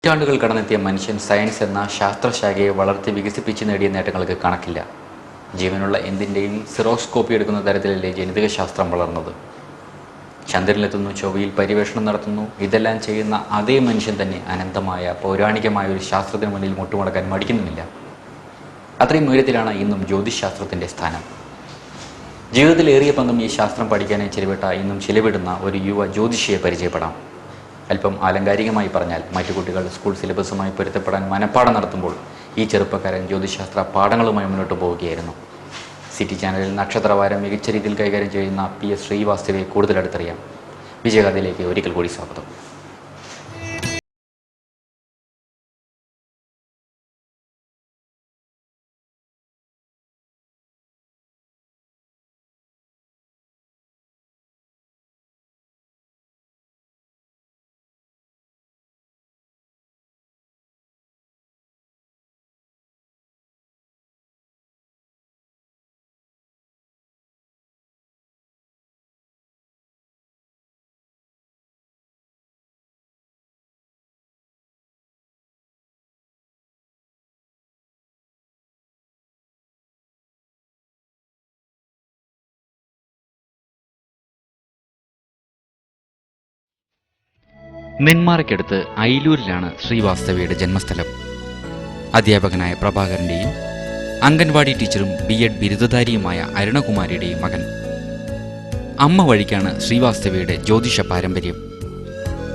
നൂറ്റാണ്ടുകൾ കടന്നെത്തിയ മനുഷ്യൻ സയൻസ് എന്ന ശാസ്ത്രശാഖയെ വളർത്തി വികസിപ്പിച്ച് നേടിയ നേട്ടങ്ങൾക്ക് കണക്കില്ല. ജീവനുള്ള എന്തിൻ്റെയും സിറോസ്കോപ്പി എടുക്കുന്ന തരത്തിലല്ലേ ജനിതക ശാസ്ത്രം വളർന്നത്. ചന്ദ്രനിലെത്തുന്നു, ചൊവ്വയിൽ പര്യവേഷണം നടത്തുന്നു. ഇതെല്ലാം ചെയ്യുന്ന അതേ മനുഷ്യൻ തന്നെ അനന്തമായ പൗരാണികമായ ഒരു ശാസ്ത്രത്തിന് മുന്നിൽ മുട്ടുമടക്കാൻ മടിക്കുന്നുമില്ല. അത്രയും ഉയരത്തിലാണ് ഇന്നും ജ്യോതിശാസ്ത്രത്തിൻ്റെ സ്ഥാനം. ജീവിതത്തിൽ ഏറിയ പങ്കും ഈ ശാസ്ത്രം പഠിക്കാനായി ചിലവിട്ട ഇന്നും ചിലവിടുന്ന ഒരു യുവ ജ്യോതിഷിയെ പരിചയപ്പെടാം. അല്പം ആലങ്കാരികമായി പറഞ്ഞാൽ, മറ്റു കുട്ടികൾ സ്കൂൾ സിലബസുമായി പൊരുത്തപ്പെടാൻ മനഃപ്പാഠം നടത്തുമ്പോൾ ഈ ചെറുപ്പക്കാരൻ ജ്യോതിശാസ്ത്ര പാഠങ്ങളുമായി മുന്നോട്ട് പോവുകയായിരുന്നു. സിറ്റി ചാനലിൽ നക്ഷത്രവാരം മികച്ച രീതിയിൽ കൈകാര്യം ചെയ്യുന്ന PS ശ്രീവാസ്തവയെ കൂടുതൽ അടുത്തറിയാം. വിജയകഥയിലേക്ക് ഒരിക്കൽ കൂടി സ്വാഗതം. നെന്മാറയ്ക്കടുത്ത് അയിലൂരിലാണ് ശ്രീവാസ്തവയുടെ ജന്മസ്ഥലം. അധ്യാപകനായ പ്രഭാകരൻ്റെയും അംഗൻവാടി ടീച്ചറും B.Ed ബിരുദധാരിയുമായ അരുണകുമാരിയുടെയും മകൻ. അമ്മ വഴിക്കാണ് ശ്രീവാസ്തവയുടെ ജ്യോതിഷ പാരമ്പര്യം.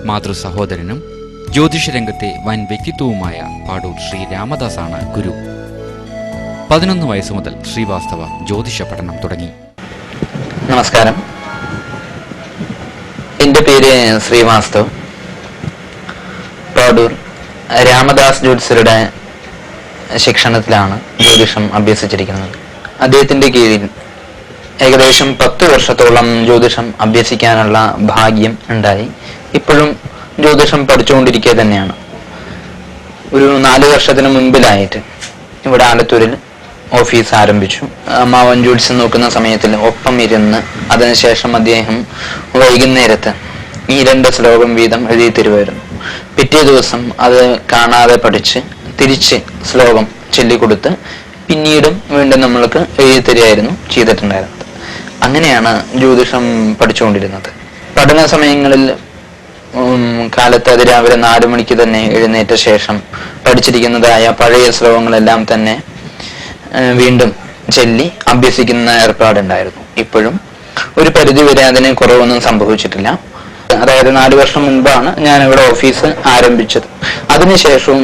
മാതൃ സഹോദരനും ജ്യോതിഷരംഗത്തെ വൻ വ്യക്തിത്വവുമായ പാടൂർ ശ്രീ രാമദാസാണ് ഗുരു. 11 വയസ്സ് മുതൽ ശ്രീവാസ്തവ ജ്യോതിഷ പഠനം തുടങ്ങി. നമസ്കാരം, എൻ്റെ പേര് ശ്രീവാസ്തവ്. പാടൂർ രാമദാസ് ജ്യോത്സ്യരുടെ ശിക്ഷണത്തിലാണ് ജ്യോതിഷം അഭ്യസിച്ചിരിക്കുന്നത്. അദ്ദേഹത്തിൻ്റെ കീഴിൽ ഏകദേശം 10 വർഷത്തോളം ജ്യോതിഷം അഭ്യസിക്കാനുള്ള ഭാഗ്യം ഉണ്ടായി. ഇപ്പോഴും ജ്യോതിഷം പഠിച്ചുകൊണ്ടിരിക്കുക തന്നെയാണ്. ഒരു 4 വർഷത്തിന് മുൻപിലായിട്ട് ഇവിടെ ആലത്തൂരിൽ ഓഫീസ് ആരംഭിച്ചു. അമ്മാവൻ ജ്യോത്സ്യം നോക്കുന്ന സമയത്തിൽ ഒപ്പം ഇരുന്ന് അതിനുശേഷം അദ്ദേഹം വൈകുന്നേരത്ത് ഈ 2 ശ്ലോകം വീതം എഴുതി തരുമായിരുന്നു. പിറ്റേ ദിവസം അത് കാണാതെ പഠിച്ച് തിരിച്ച് ശ്ലോകം ചൊല്ലിക്കൊടുത്ത് പിന്നീടും വീണ്ടും നമ്മൾക്ക് എഴുതി തരികയായിരുന്നു ചെയ്തിട്ടുണ്ടായിരുന്നത്. അങ്ങനെയാണ് ജ്യോതിഷം പഠിച്ചുകൊണ്ടിരുന്നത്. പഠന സമയങ്ങളിൽ കാലത്ത് അതിരാവിലെ 4 മണിക്ക് തന്നെ എഴുന്നേറ്റ ശേഷം പഠിച്ചിരിക്കുന്നതായ പഴയ ശ്ലോകങ്ങളെല്ലാം തന്നെ വീണ്ടും ചൊല്ലി അഭ്യസിക്കുന്ന ഏർപ്പാടുണ്ടായിരുന്നു. ഇപ്പോഴും ഒരു പരിധിവരെ അതിന് കുറവൊന്നും സംഭവിച്ചിട്ടില്ല. അതായത് 4 വർഷം മുൻപാണ് ഞാൻ ഇവിടെ ഓഫീസ് ആരംഭിച്ചത്. അതിനുശേഷവും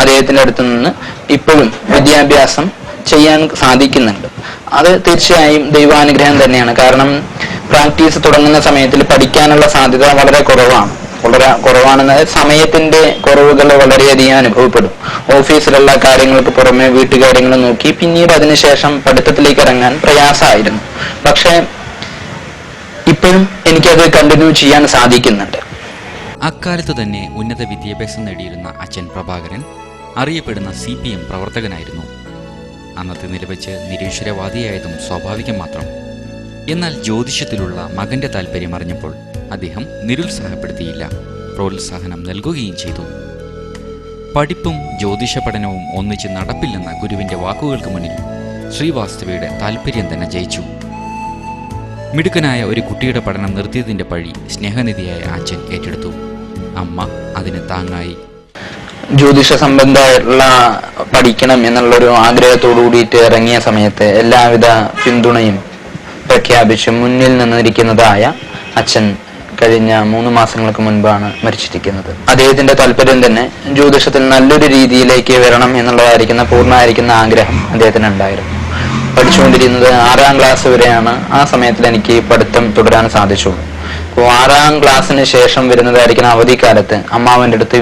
അദ്ദേഹത്തിൻ്റെ അടുത്ത് നിന്ന് ഇപ്പോഴും വിദ്യാഭ്യാസം ചെയ്യാൻ സാധിക്കുന്നുണ്ട്. അത് തീർച്ചയായും ദൈവാനുഗ്രഹം തന്നെയാണ്. കാരണം പ്രാക്ടീസ് തുടങ്ങുന്ന സമയത്തിൽ പഠിക്കാനുള്ള സാധ്യത വളരെ കുറവാണെന്ന് സമയത്തിന്റെ കുറവുകൾ വളരെയധികം അനുഭവപ്പെടും. ഓഫീസിലുള്ള കാര്യങ്ങൾക്ക് പുറമെ വീട്ടുകാര്യങ്ങൾ നോക്കി പിന്നീട് അതിനുശേഷം പഠിത്തത്തിലേക്ക് ഇറങ്ങാൻ പ്രയാസമായിരുന്നു. പക്ഷേ ഇപ്പോഴും എനിക്കത് കണ്ടിന്യൂ ചെയ്യാൻ സാധിക്കുന്നുണ്ട്. അക്കാലത്ത് തന്നെ ഉന്നത വിദ്യാഭ്യാസം നേടിയിരുന്ന അച്ഛൻ പ്രഭാകരൻ അറിയപ്പെടുന്ന CPM പ്രവർത്തകനായിരുന്നു. അന്നത്തെ നിലവച്ച് നിരീശ്വരവാദിയായതും സ്വാഭാവികം മാത്രം. എന്നാൽ ജ്യോതിഷത്തിലുള്ള മകന്റെ താല്പര്യം അറിഞ്ഞപ്പോൾ അദ്ദേഹം നിരുത്സാഹപ്പെടുത്തിയില്ല, പ്രോത്സാഹനം നൽകുകയും ചെയ്തു. പഠിപ്പും ജ്യോതിഷ പഠനവും ഒന്നിച്ച് നടപ്പില്ലെന്ന ഗുരുവിന്റെ വാക്കുകൾക്ക് മുന്നിൽ ശ്രീവാസ്തവയുടെ താല്പര്യം തന്നെ ജയിച്ചു. മിടുക്കനായ ഒരു കുട്ടിയുടെ പഠനം നിർത്തിയതിന്റെ പഴി സ്നേഹനിധിയായ അച്ഛൻ ഏറ്റെടുത്തു. അമ്മ അതിന് താങ്ങായി. ജ്യോതിഷ സംബന്ധമായിട്ടുള്ള പഠിക്കണം എന്നുള്ളൊരു ആഗ്രഹത്തോടു കൂടിയിട്ട് ഇറങ്ങിയ സമയത്ത് എല്ലാവിധ പിന്തുണയും പ്രഖ്യാപിച്ച് മുന്നിൽ നിന്നിരിക്കുന്നതായ അച്ഛൻ കഴിഞ്ഞ 3 മാസങ്ങൾക്ക് മുൻപാണ് മരിച്ചിരിക്കുന്നത്. അദ്ദേഹത്തിന്റെ താല്പര്യം തന്നെ ജ്യോതിഷത്തിൽ നല്ലൊരു രീതിയിലേക്ക് വരണം എന്നുള്ളതായിരിക്കുന്ന പൂർണ്ണമായിരിക്കുന്ന ആഗ്രഹം അദ്ദേഹത്തിന് ഉണ്ടായിരുന്നു. പഠിച്ചുകൊണ്ടിരുന്നത് 6ാം ക്ലാസ് വരെയാണ്. ആ സമയത്തിൽ എനിക്ക് പഠിത്തം തുടരാൻ സാധിച്ചുള്ളൂ. അപ്പോൾ 6ാം ക്ലാസ്സിന് ശേഷം വരുന്നതായിരിക്കുന്ന അവധിക്കാലത്ത് അമ്മാവൻ്റെ അടുത്ത്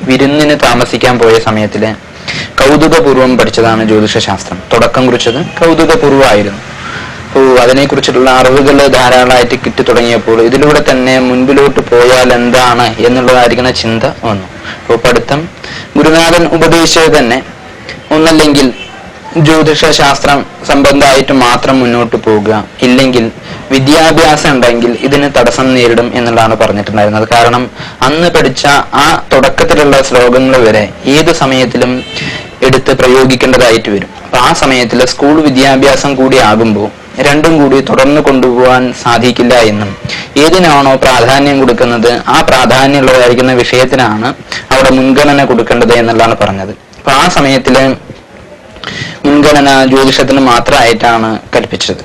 വിരുന്നിന് താമസിക്കാൻ പോയ സമയത്തിൽ കൗതുകപൂർവ്വം പഠിച്ചതാണ് ജ്യോതിഷശാസ്ത്രം. തുടക്കം കുറിച്ചത് കൗതുകപൂർവ്വമായിരുന്നു. അപ്പോൾ അതിനെക്കുറിച്ചിട്ടുള്ള അറിവുകൾ ധാരാളമായിട്ട് കിട്ടി തുടങ്ങിയപ്പോൾ ഇതിലൂടെ തന്നെ മുൻപിലോട്ട് പോയാൽ എന്താണ് എന്നുള്ളതായിരിക്കുന്ന ചിന്ത വന്നു. അപ്പോൾ പഠിത്തം ഗുരുനാഥൻ ഉപദേശിച്ചത് തന്നെ ഒന്നല്ലെങ്കിൽ ജ്യോതിഷ ശാസ്ത്രം സംബന്ധമായിട്ട് മാത്രം മുന്നോട്ട് പോകുക, ഇല്ലെങ്കിൽ വിദ്യാഭ്യാസം ഉണ്ടെങ്കിൽ ഇതിന് തടസ്സം നേരിടും എന്നുള്ളതാണ് പറഞ്ഞിട്ടുണ്ടായിരുന്നത്. കാരണം അന്ന് പഠിച്ച ആ തുടക്കത്തിലുള്ള ശ്ലോകങ്ങൾ വരെ ഏത് സമയത്തിലും എടുത്ത് പ്രയോഗിക്കേണ്ടതായിട്ട് വരും. അപ്പൊ ആ സമയത്തിൽ സ്കൂൾ വിദ്യാഭ്യാസം കൂടി ആകുമ്പോൾ രണ്ടും കൂടി തുടർന്ന് കൊണ്ടുപോകാൻ സാധിക്കില്ല എന്നും ഏതിനാണോ പ്രാധാന്യം കൊടുക്കുന്നത് ആ പ്രാധാന്യമുള്ളതായിരിക്കുന്ന വിഷയത്തിനാണ് അവിടെ മുൻഗണന കൊടുക്കേണ്ടത് എന്നുള്ളതാണ് പറഞ്ഞത്. അപ്പൊ ആ സമയത്തില് മുൻഗണന ജ്യോതിഷത്തിന് മാത്രമായിട്ടാണ് കൽപ്പിച്ചത്.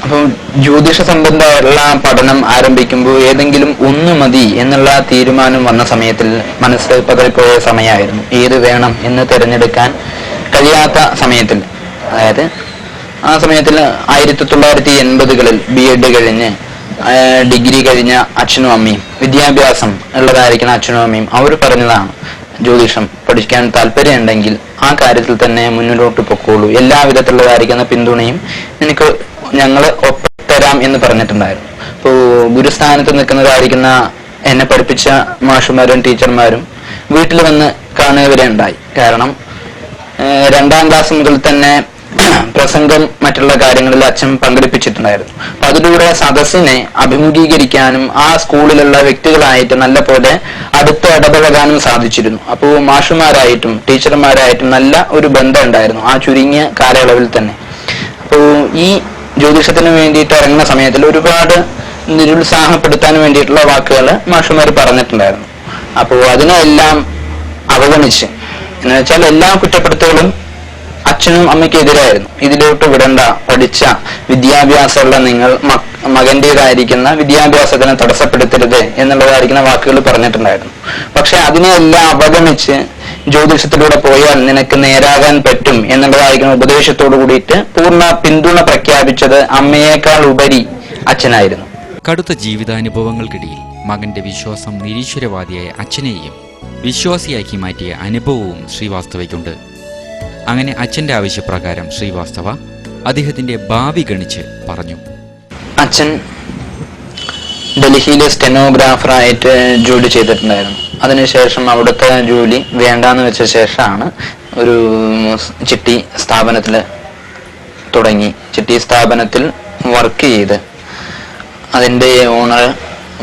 അപ്പം ജ്യോതിഷ സംബന്ധമായുള്ള പഠനം ആരംഭിക്കുമ്പോൾ ഏതെങ്കിലും ഒന്ന് മതി എന്നുള്ള തീരുമാനം വന്ന സമയത്തിൽ മനസ്സ് പതറിപ്പോയ സമയമായിരുന്നു. ഏത് വേണം എന്ന് തിരഞ്ഞെടുക്കാൻ കഴിയാത്ത സമയത്തിൽ, അതായത് ആ സമയത്തിൽ 1980-കളിൽ BEd കഴിഞ്ഞ് ഡിഗ്രി കഴിഞ്ഞ അച്ഛനും അമ്മയും വിദ്യാഭ്യാസം ഉള്ളതായിരിക്കുന്ന അച്ഛനും അമ്മയും അവർ പറഞ്ഞതാണ്, ജ്യോതിഷം പഠിക്കാൻ താല്പര്യം ഉണ്ടെങ്കിൽ ആ കാര്യത്തിൽ തന്നെ മുന്നിലോട്ട് പൊക്കോളൂ, എല്ലാ വിധത്തിലുള്ളതായിരിക്കുന്ന പിന്തുണയും നിനക്ക് ഞങ്ങൾ ഒപ്പത്തരാം എന്ന് പറഞ്ഞിട്ടുണ്ടായിരുന്നു. അപ്പോൾ ഗുരുസ്ഥാനത്ത് നിൽക്കുന്നതായിരിക്കുന്ന എന്നെ പഠിപ്പിച്ച മാഷുമാരും ടീച്ചർമാരും വീട്ടിൽ വന്ന് കാണുക വരെ ഉണ്ടായി. കാരണം 2ാം ക്ലാസ് മുതൽ തന്നെ പ്രസംഗം മറ്റുള്ള കാര്യങ്ങളിൽ അച്ഛൻ പങ്കെടുപ്പിച്ചിട്ടുണ്ടായിരുന്നു. അപ്പൊ അതിലൂടെ സദസ്സിനെ അഭിമുഖീകരിക്കാനും ആ സ്കൂളിലുള്ള വ്യക്തികളായിട്ട് നല്ല പോലെ അടുത്ത് ഇടപഴകാനും സാധിച്ചിരുന്നു. അപ്പോൾ മാഷുമാരായിട്ടും ടീച്ചർമാരായിട്ടും നല്ല ഒരു ബന്ധം ഉണ്ടായിരുന്നു ആ ചുരുങ്ങിയ കാലയളവിൽ തന്നെ. അപ്പോൾ ഈ ജ്യോതിഷത്തിന് വേണ്ടിയിട്ട് ഇറങ്ങുന്ന സമയത്തിൽ ഒരുപാട് നിരുത്സാഹപ്പെടുത്താൻ വേണ്ടിയിട്ടുള്ള വാക്കുകൾ മാഷുമാർ പറഞ്ഞിട്ടുണ്ടായിരുന്നു. അപ്പോൾ അതിനെല്ലാം അവഗണിച്ച്, എന്ന് വെച്ചാൽ എല്ലാ കുറ്റപ്പെടുത്തലുകളും അച്ഛനും അമ്മയ്ക്കെതിരായിരുന്നു. ഇതിലോട്ട് വിടണ്ട, പഠിച്ച വിദ്യാഭ്യാസമുള്ള നിങ്ങൾ മകന്റേതായിരിക്കുന്ന വിദ്യാഭ്യാസത്തിനെ തടസ്സപ്പെടുത്തരുത് എന്നുള്ളതായിരിക്കുന്ന വാക്കുകൾ പറഞ്ഞിട്ടുണ്ടായിരുന്നു. പക്ഷെ അതിനെല്ലാം അവഗണിച്ച് ജ്യോതിഷത്തിലൂടെ പോയാൽ നിനക്ക് നേരാകാൻ പറ്റും എന്നുള്ളതായിരിക്കുന്ന ഉപദേശത്തോടു കൂടിയിട്ട് പൂർണ്ണ പിന്തുണ പ്രഖ്യാപിച്ചത് അമ്മയേക്കാൾ ഉപരി അച്ഛനായിരുന്നു. കടുത്ത ജീവിതാനുഭവങ്ങൾക്കിടയിൽ മകന്റെ വിശ്വാസം നിരീശ്വരവാദിയായ അച്ഛനെയും വിശ്വാസിയാക്കി മാറ്റിയ അനുഭവവും ശ്രീവാസ്തവയ്ക്കുണ്ട്. അങ്ങനെ അച്ഛന്റെ ആവശ്യപ്രകാരം ശ്രീവാസ്തവ അദ്ദേഹത്തിന്റെ ഭാവി ഗണിച്ച് പറഞ്ഞു. അച്ഛൻ ഡൽഹിയിലെ സ്റ്റെനോഗ്രാഫറായിട്ട് ജോലി ചെയ്തിട്ടുണ്ടായിരുന്നു. അതിനുശേഷം അവിടുത്തെ ജോലി വേണ്ടാന്ന് വെച്ച ശേഷമാണ് ഒരു ചിട്ടി സ്ഥാപനത്തിൽ തുടങ്ങി. ചിട്ടി സ്ഥാപനത്തിൽ വർക്ക് ചെയ്ത് അതിൻ്റെ ഓണർ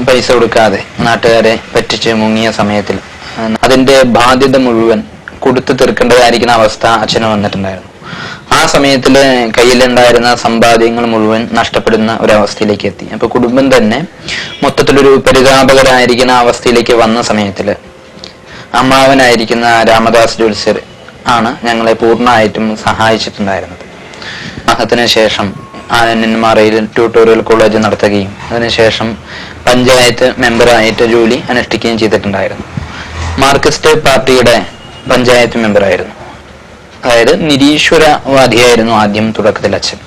പൈസ കൊടുക്കാതെ നാട്ടുകാരെ പറ്റിച്ച് മുങ്ങിയ സമയത്തിൽ അതിൻ്റെ ബാധ്യത മുഴുവൻ കൊടുത്തു തീർക്കേണ്ടതായിരിക്കുന്ന അവസ്ഥ അച്ഛന് വന്നിട്ടുണ്ടായിരുന്നു. ആ സമയത്തിൽ കയ്യിലുണ്ടായിരുന്ന സമ്പാദ്യങ്ങൾ മുഴുവൻ നഷ്ടപ്പെടുന്ന ഒരവസ്ഥയിലേക്ക് എത്തി. അപ്പൊ കുടുംബം തന്നെ മൊത്തത്തിലൊരു പരിതാപകരായിരിക്കുന്ന അവസ്ഥയിലേക്ക് വന്ന സമയത്തിൽ അമ്മാവനായിരിക്കുന്ന രാമദാസ് ജ്യോത്സ്യർ ആണ് ഞങ്ങളെ പൂർണ്ണമായിട്ടും സഹായിച്ചിട്ടുണ്ടായിരുന്നത്. അതിനു ശേഷം ആനന്ദന്മാറയിൽ ട്യൂട്ടോറിയൽ കോളേജ് നടത്തുകയും അതിനുശേഷം പഞ്ചായത്ത് മെമ്പറായിട്ട് ജോലി അനുഷ്ഠിക്കുകയും ചെയ്തിട്ടുണ്ടായിരുന്നു. മാർക്സിസ്റ്റ് പാർട്ടിയുടെ പഞ്ചായത്ത് മെമ്പറായിരുന്നു. അതായത് നിരീശ്വരവാദിയായിരുന്നു ആദ്യം തുടക്കത്തിൽ അച്ഛൻ.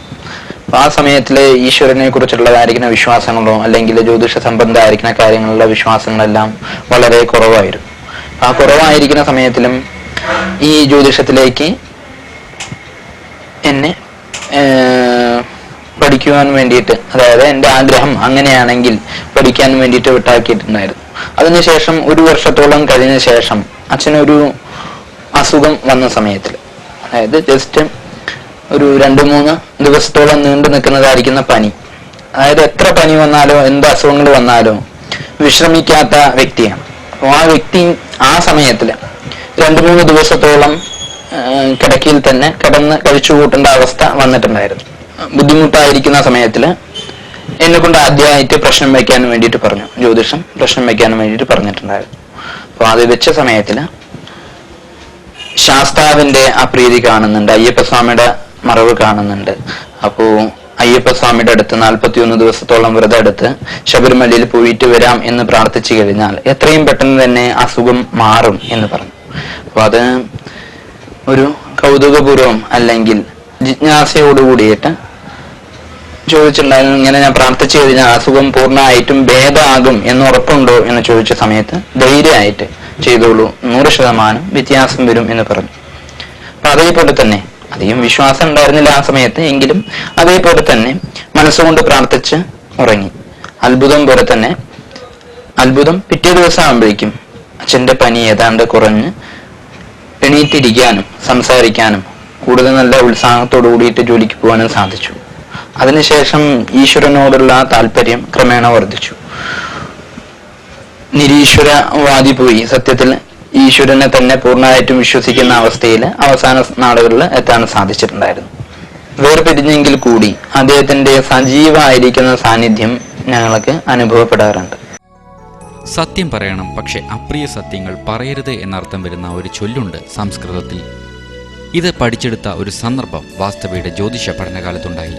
അപ്പൊ ആ സമയത്തില് ഈശ്വരനെ കുറിച്ചുള്ളതായിരിക്കുന്ന വിശ്വാസങ്ങളോ അല്ലെങ്കിൽ ജ്യോതിഷ സംബന്ധമായിരിക്കുന്ന കാര്യങ്ങളിലുള്ള വിശ്വാസങ്ങളെല്ലാം വളരെ കുറവായിരുന്നു. ആ കുറവായിരിക്കുന്ന സമയത്തിലും ഈ ജ്യോതിഷത്തിലേക്ക് എന്നെ പഠിക്കുവാൻ വേണ്ടിയിട്ട്, അതായത് എൻ്റെ ആഗ്രഹം അങ്ങനെയാണെങ്കിൽ പഠിക്കാൻ വേണ്ടിയിട്ട് വിട്ടാക്കിയിട്ടുണ്ടായിരുന്നു. അതിനുശേഷം 1 വർഷത്തോളം കഴിഞ്ഞ ശേഷം അച്ഛനൊരു അസുഖം വന്ന സമയത്തിൽ, അതായത് ജസ്റ്റ് ഒരു 2-3 ദിവസത്തോളം നീണ്ടു നിൽക്കുന്നതായിരിക്കുന്ന പനി, അതായത് എത്ര പനി വന്നാലോ എന്ത് അസുഖങ്ങൾ വന്നാലോ വിശ്രമിക്കാത്ത വ്യക്തിയാണ്. അപ്പോൾ ആ വ്യക്തി ആ സമയത്തിൽ 2-3 ദിവസത്തോളം കിടക്കയിൽ തന്നെ കിടന്ന് കഴിച്ചു കൂട്ടേണ്ട അവസ്ഥ വന്നിട്ടുണ്ടായിരുന്നു. ബുദ്ധിമുട്ടായിരിക്കുന്ന സമയത്തിൽ എന്നെ കൊണ്ട് ആദ്യമായിട്ട് പ്രശ്നം വയ്ക്കാൻ വേണ്ടിയിട്ട് പറഞ്ഞു, ജ്യോതിഷം പ്രശ്നം വയ്ക്കാൻ വേണ്ടിയിട്ട് പറഞ്ഞിട്ടുണ്ടായിരുന്നു. അപ്പോൾ അത് വെച്ച സമയത്തിൽ ശാസ്താവിന്റെ അപ്രീതി കാണുന്നുണ്ട്, അയ്യപ്പസ്വാമിയുടെ മറവ് കാണുന്നുണ്ട്. അപ്പോ അയ്യപ്പസ്വാമിയുടെ അടുത്ത് 41 ദിവസത്തോളം വ്രതം എടുത്ത് ശബരിമലയിൽ പോയിട്ട് വരാം എന്ന് പ്രാർത്ഥിച്ചു കഴിഞ്ഞാൽ എത്രയും പെട്ടെന്ന് തന്നെ അസുഖം മാറും എന്ന് പറഞ്ഞു. അപ്പൊ അത് ഒരു കൗതുകപൂർവം അല്ലെങ്കിൽ ജിജ്ഞാസയോടുകൂടിയിട്ട് ചോദിച്ചിട്ടുണ്ടായിരുന്നു, ഇങ്ങനെ ഞാൻ പ്രാർത്ഥിച്ചു കഴിഞ്ഞാൽ അസുഖം പൂർണ്ണമായിട്ടും ഭേദമാകും എന്ന് ഉറപ്പുണ്ടോ എന്ന് ചോദിച്ച സമയത്ത് ധൈര്യമായിട്ട് ചെയ്തോളൂ, 100% വ്യത്യാസം വരും എന്ന് പറഞ്ഞു. അപ്പൊ അതേപോലെ തന്നെ അധികം വിശ്വാസം ഉണ്ടായിരുന്നില്ല ആ സമയത്ത്, എങ്കിലും അതേപോലെ തന്നെ മനസ്സുകൊണ്ട് പ്രാർത്ഥിച്ച് ഉറങ്ങി. അത്ഭുതം പോലെ തന്നെ അത്ഭുതം പിറ്റേ ദിവസം ആകുമ്പോഴേക്കും അച്ഛൻ്റെ പനി ഏതാണ്ട് കുറഞ്ഞ് എണീറ്റിരിക്കാനും സംസാരിക്കാനും കൂടുതൽ നല്ല ഉത്സാഹത്തോടു കൂടിയിട്ട് ജോലിക്ക് പോകാനും സാധിച്ചു. അതിനുശേഷം ഈശ്വരനോടുള്ള താല്പര്യം ക്രമേണ വർദ്ധിച്ചു. നിരീശ്വരവാദി പോയി സത്യത്തിൽ ഈശ്വരനെ തന്നെ പൂർണ്ണമായിട്ടും വിശ്വസിക്കുന്ന അവസ്ഥയിൽ അവസാന നാളുകളിൽ എത്താൻ സാധിച്ചിട്ടുണ്ടായിരുന്നു. വേർപിരിഞ്ഞെങ്കിൽ കൂടി അദ്ദേഹത്തിന്റെ സജീവമായിരിക്കുന്ന സാന്നിധ്യം ഞങ്ങൾക്ക് അനുഭവപ്പെടാറുണ്ട്. സത്യം പറയണം, പക്ഷെ അപ്രിയ സത്യങ്ങൾ പറയരുത് എന്നർത്ഥം വരുന്ന ഒരു ചൊല്ലുണ്ട് സംസ്കൃതത്തിൽ. ഇത് പഠിച്ചെടുത്ത ഒരു സന്ദർഭം വാസ്തവയുടെ ജ്യോതിഷ പഠനകാലത്തുണ്ടായി.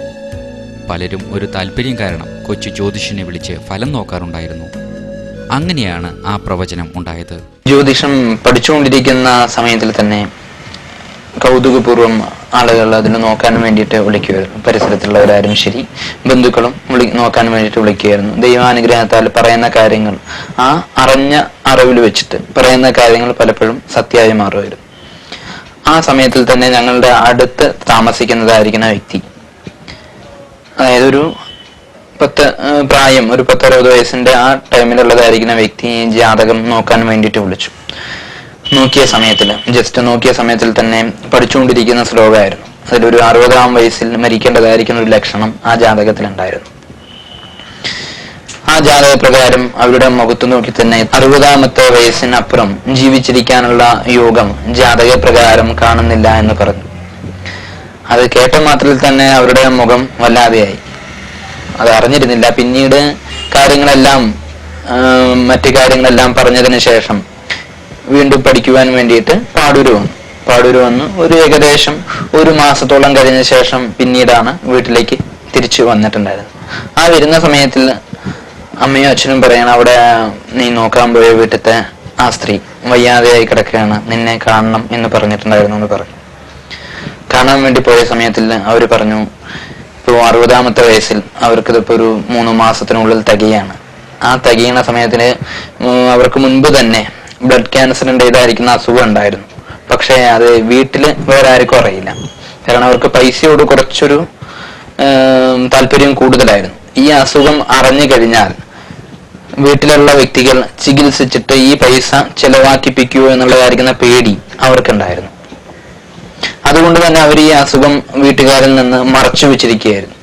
പലരും ഒരു താല്പര്യം കാരണം കൊച്ചു ജ്യോതിഷനെ വിളിച്ച് ഫലം നോക്കാറുണ്ടായിരുന്നു. അങ്ങനെയാണ് ആ പ്രവചനം ഉണ്ടായത്. ജ്യോതിഷം പഠിച്ചുകൊണ്ടിരിക്കുന്ന സമയത്തിൽ തന്നെ കൗതുകപൂർവ്വം ആളുകൾ അതിന് നോക്കാൻ വേണ്ടിയിട്ട് വിളിക്കുമായിരുന്നു. പരിസരത്തുള്ളവരാരും ശരി, ബന്ധുക്കളും നോക്കാൻ വേണ്ടിയിട്ട് വിളിക്കുമായിരുന്നു. ദൈവാനുഗ്രഹത്താൽ പറയുന്ന കാര്യങ്ങൾ, ആ അറിഞ്ഞ അറിവിൽ വെച്ചിട്ട് പറയുന്ന കാര്യങ്ങൾ പലപ്പോഴും സത്യമായി മാറുമായിരുന്നു. ആ സമയത്തിൽ തന്നെ ഞങ്ങളുടെ അടുത്ത് താമസിക്കുന്നതായിരിക്കുന്ന വ്യക്തി, അതായത് ഒരു 10-60 വയസ്സിന്റെ ആ ടൈമിലുള്ളതായിരിക്കുന്ന വ്യക്തി ജാതകം നോക്കാൻ വേണ്ടിയിട്ട് വിളിച്ചു. ജസ്റ്റ് നോക്കിയ സമയത്തിൽ തന്നെ പഠിച്ചുകൊണ്ടിരിക്കുന്ന ശ്ലോകമായിരുന്നു. അതിലൊരു 60-ാം വയസ്സിൽ മരിക്കേണ്ടതായിരിക്കുന്ന ഒരു ലക്ഷണം ആ ജാതകത്തിലുണ്ടായിരുന്നു. ആ ജാതകപ്രകാരം അവരുടെ മുഖത്ത് നോക്കി തന്നെ 60-ാമത്തെ വയസ്സിനപ്പുറം ജീവിച്ചിരിക്കാനുള്ള യോഗം ജാതകപ്രകാരം കാണുന്നില്ല എന്ന് പറഞ്ഞു. അത് കേട്ട മാത്രത്തിൽ തന്നെ അവരുടെ മുഖം വല്ലാതെയായി. അത് അറിഞ്ഞിരുന്നില്ല. പിന്നീട് മറ്റു കാര്യങ്ങളെല്ലാം പറഞ്ഞതിന് ശേഷം വീണ്ടും പഠിക്കുവാൻ വേണ്ടിയിട്ട് പാടൂര് വന്നു. ഒരു ഏകദേശം 1 മാസത്തോളം കഴിഞ്ഞ ശേഷം പിന്നീടാണ് വീട്ടിലേക്ക് തിരിച്ചു വന്നിട്ടുണ്ടായിരുന്നത്. ആ വരുന്ന സമയത്തിൽ അമ്മയും അച്ഛനും പറയണം, അവിടെ നീ നോക്കാൻ പോയ വീട്ടിലത്തെ ആ സ്ത്രീ വയ്യാതെയായി കിടക്കുകയാണ്, നിന്നെ കാണണം എന്ന് പറഞ്ഞിട്ടുണ്ടായിരുന്നു എന്ന് പറഞ്ഞു. കാണാൻ വേണ്ടി പോയ സമയത്തിൽ അവർ പറഞ്ഞു, ഇപ്പോൾ 60-ാമത്തെ വയസ്സിൽ അവർക്കിതിപ്പോ ഒരു 3 മാസത്തിനുള്ളിൽ തികയാണ്. ആ തികയുന്ന സമയത്തിന് അവർക്ക് മുൻപ് തന്നെ ബ്ലഡ് ക്യാൻസറിൻ്റെതായിരിക്കുന്ന അസുഖം ഉണ്ടായിരുന്നു. പക്ഷേ അത് വീട്ടില് വേറെ ആർക്കും അറിയില്ല. കാരണം അവർക്ക് പൈസയോട് കുറച്ചൊരു താല്പര്യം കൂടുതലായിരുന്നു. ഈ അസുഖം അറിഞ്ഞു കഴിഞ്ഞാൽ വീട്ടിലുള്ള വ്യക്തികൾ ചികിത്സിച്ചിട്ട് ഈ പൈസ ചെലവാക്കിപ്പിക്കുവോ എന്നുള്ളതായിരിക്കുന്ന പേടി അവർക്കുണ്ടായിരുന്നു. അതുകൊണ്ട് തന്നെ അവർ ഈ അസുഖം വീട്ടുകാരിൽ നിന്ന് മറച്ചു വെച്ചിരിക്കുകയായിരുന്നു.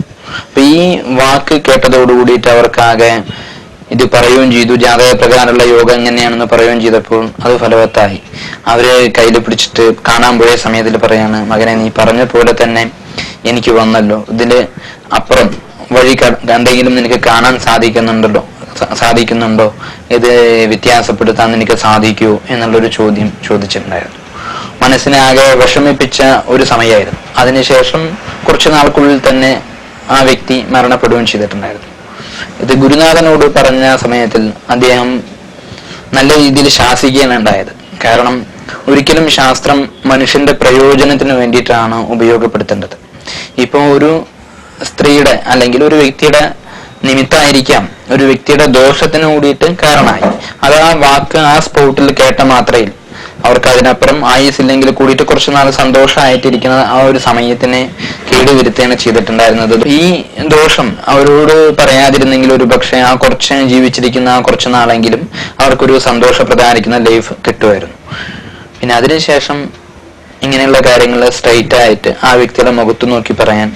അപ്പൊ ഈ വാക്ക് കേട്ടതോടുകൂടിയിട്ട് അവർക്കാകെ ഇത് പറയുകയും ചെയ്തു. ജാതകപ്രകാരമുള്ള യോഗം എങ്ങനെയാണെന്ന് പറയുകയും ചെയ്തപ്പോൾ അത് ഫലവത്തായി. അവരെ കയ്യിൽ പിടിച്ചിട്ട് കാണാൻ പോയ സമയത്തിൽ പറയാണ്, മകനെ, നീ പറഞ്ഞ പോലെ തന്നെ എനിക്ക് വന്നല്ലോ, ഇതില് അപ്പുറം വഴി എന്തെങ്കിലും നിനക്ക് കാണാൻ സാധിക്കുന്നുണ്ടോ, ഇത് വ്യത്യാസപ്പെടുത്താൻ നിനക്ക് സാധിക്കുമോ എന്നുള്ളൊരു ചോദ്യം ചോദിച്ചിട്ടുണ്ടായിരുന്നു. മനസ്സിനെ ആകെ വിഷമിപ്പിച്ച ഒരു സമയമായിരുന്നു. അതിനുശേഷം കുറച്ചു നാൾക്കുള്ളിൽ തന്നെ ആ വ്യക്തി മരണപ്പെടുകയും ചെയ്തിട്ടുണ്ടായിരുന്നു. ഇത് ഗുരുനാഥനോട് പറഞ്ഞ സമയത്തിൽ അദ്ദേഹം നല്ല രീതിയിൽ ശാസിക്കുകയാണ് ഉണ്ടായത്. കാരണം ഒരിക്കലും ശാസ്ത്രം മനുഷ്യന്റെ പ്രയോജനത്തിന് വേണ്ടിയിട്ടാണ് ഉപയോഗപ്പെടുത്തേണ്ടത്. ഇപ്പൊ ഒരു സ്ത്രീയുടെ അല്ലെങ്കിൽ ഒരു വ്യക്തിയുടെ നിമിത്തമായിരിക്കാം ഒരു വ്യക്തിയുടെ ദോഷത്തിന് കൂടിയിട്ട് കാരണമായി. അത് ആ വാക്ക് ആ സ്പോട്ടിൽ കേട്ട മാത്രയിൽ അവർക്ക് അതിനപ്പുറം ആയുസില്ലെങ്കിൽ കൂടിയിട്ട് കുറച്ചു നാൾ സന്തോഷമായിട്ടിരിക്കുന്ന ആ ഒരു സമയത്തിനെ കേടുവരുത്തുകയാണ് ചെയ്തിട്ടുണ്ടായിരുന്നത്. ഈ ദോഷം അവരോട് പറയാതിരുന്നെങ്കിൽ ഒരു പക്ഷെ ആ കുറച്ച് ജീവിച്ചിരിക്കുന്ന ആ കുറച്ചു നാളെങ്കിലും അവർക്കൊരു സന്തോഷപ്രദമായിരിക്കുന്ന ലൈഫ് കിട്ടുമായിരുന്നു. പിന്നെ അതിനുശേഷം ഇങ്ങനെയുള്ള കാര്യങ്ങൾ സ്ട്രൈറ്റ് ആയിട്ട് ആ വ്യക്തിയുടെ മുഖത്ത് നോക്കി പറയാൻ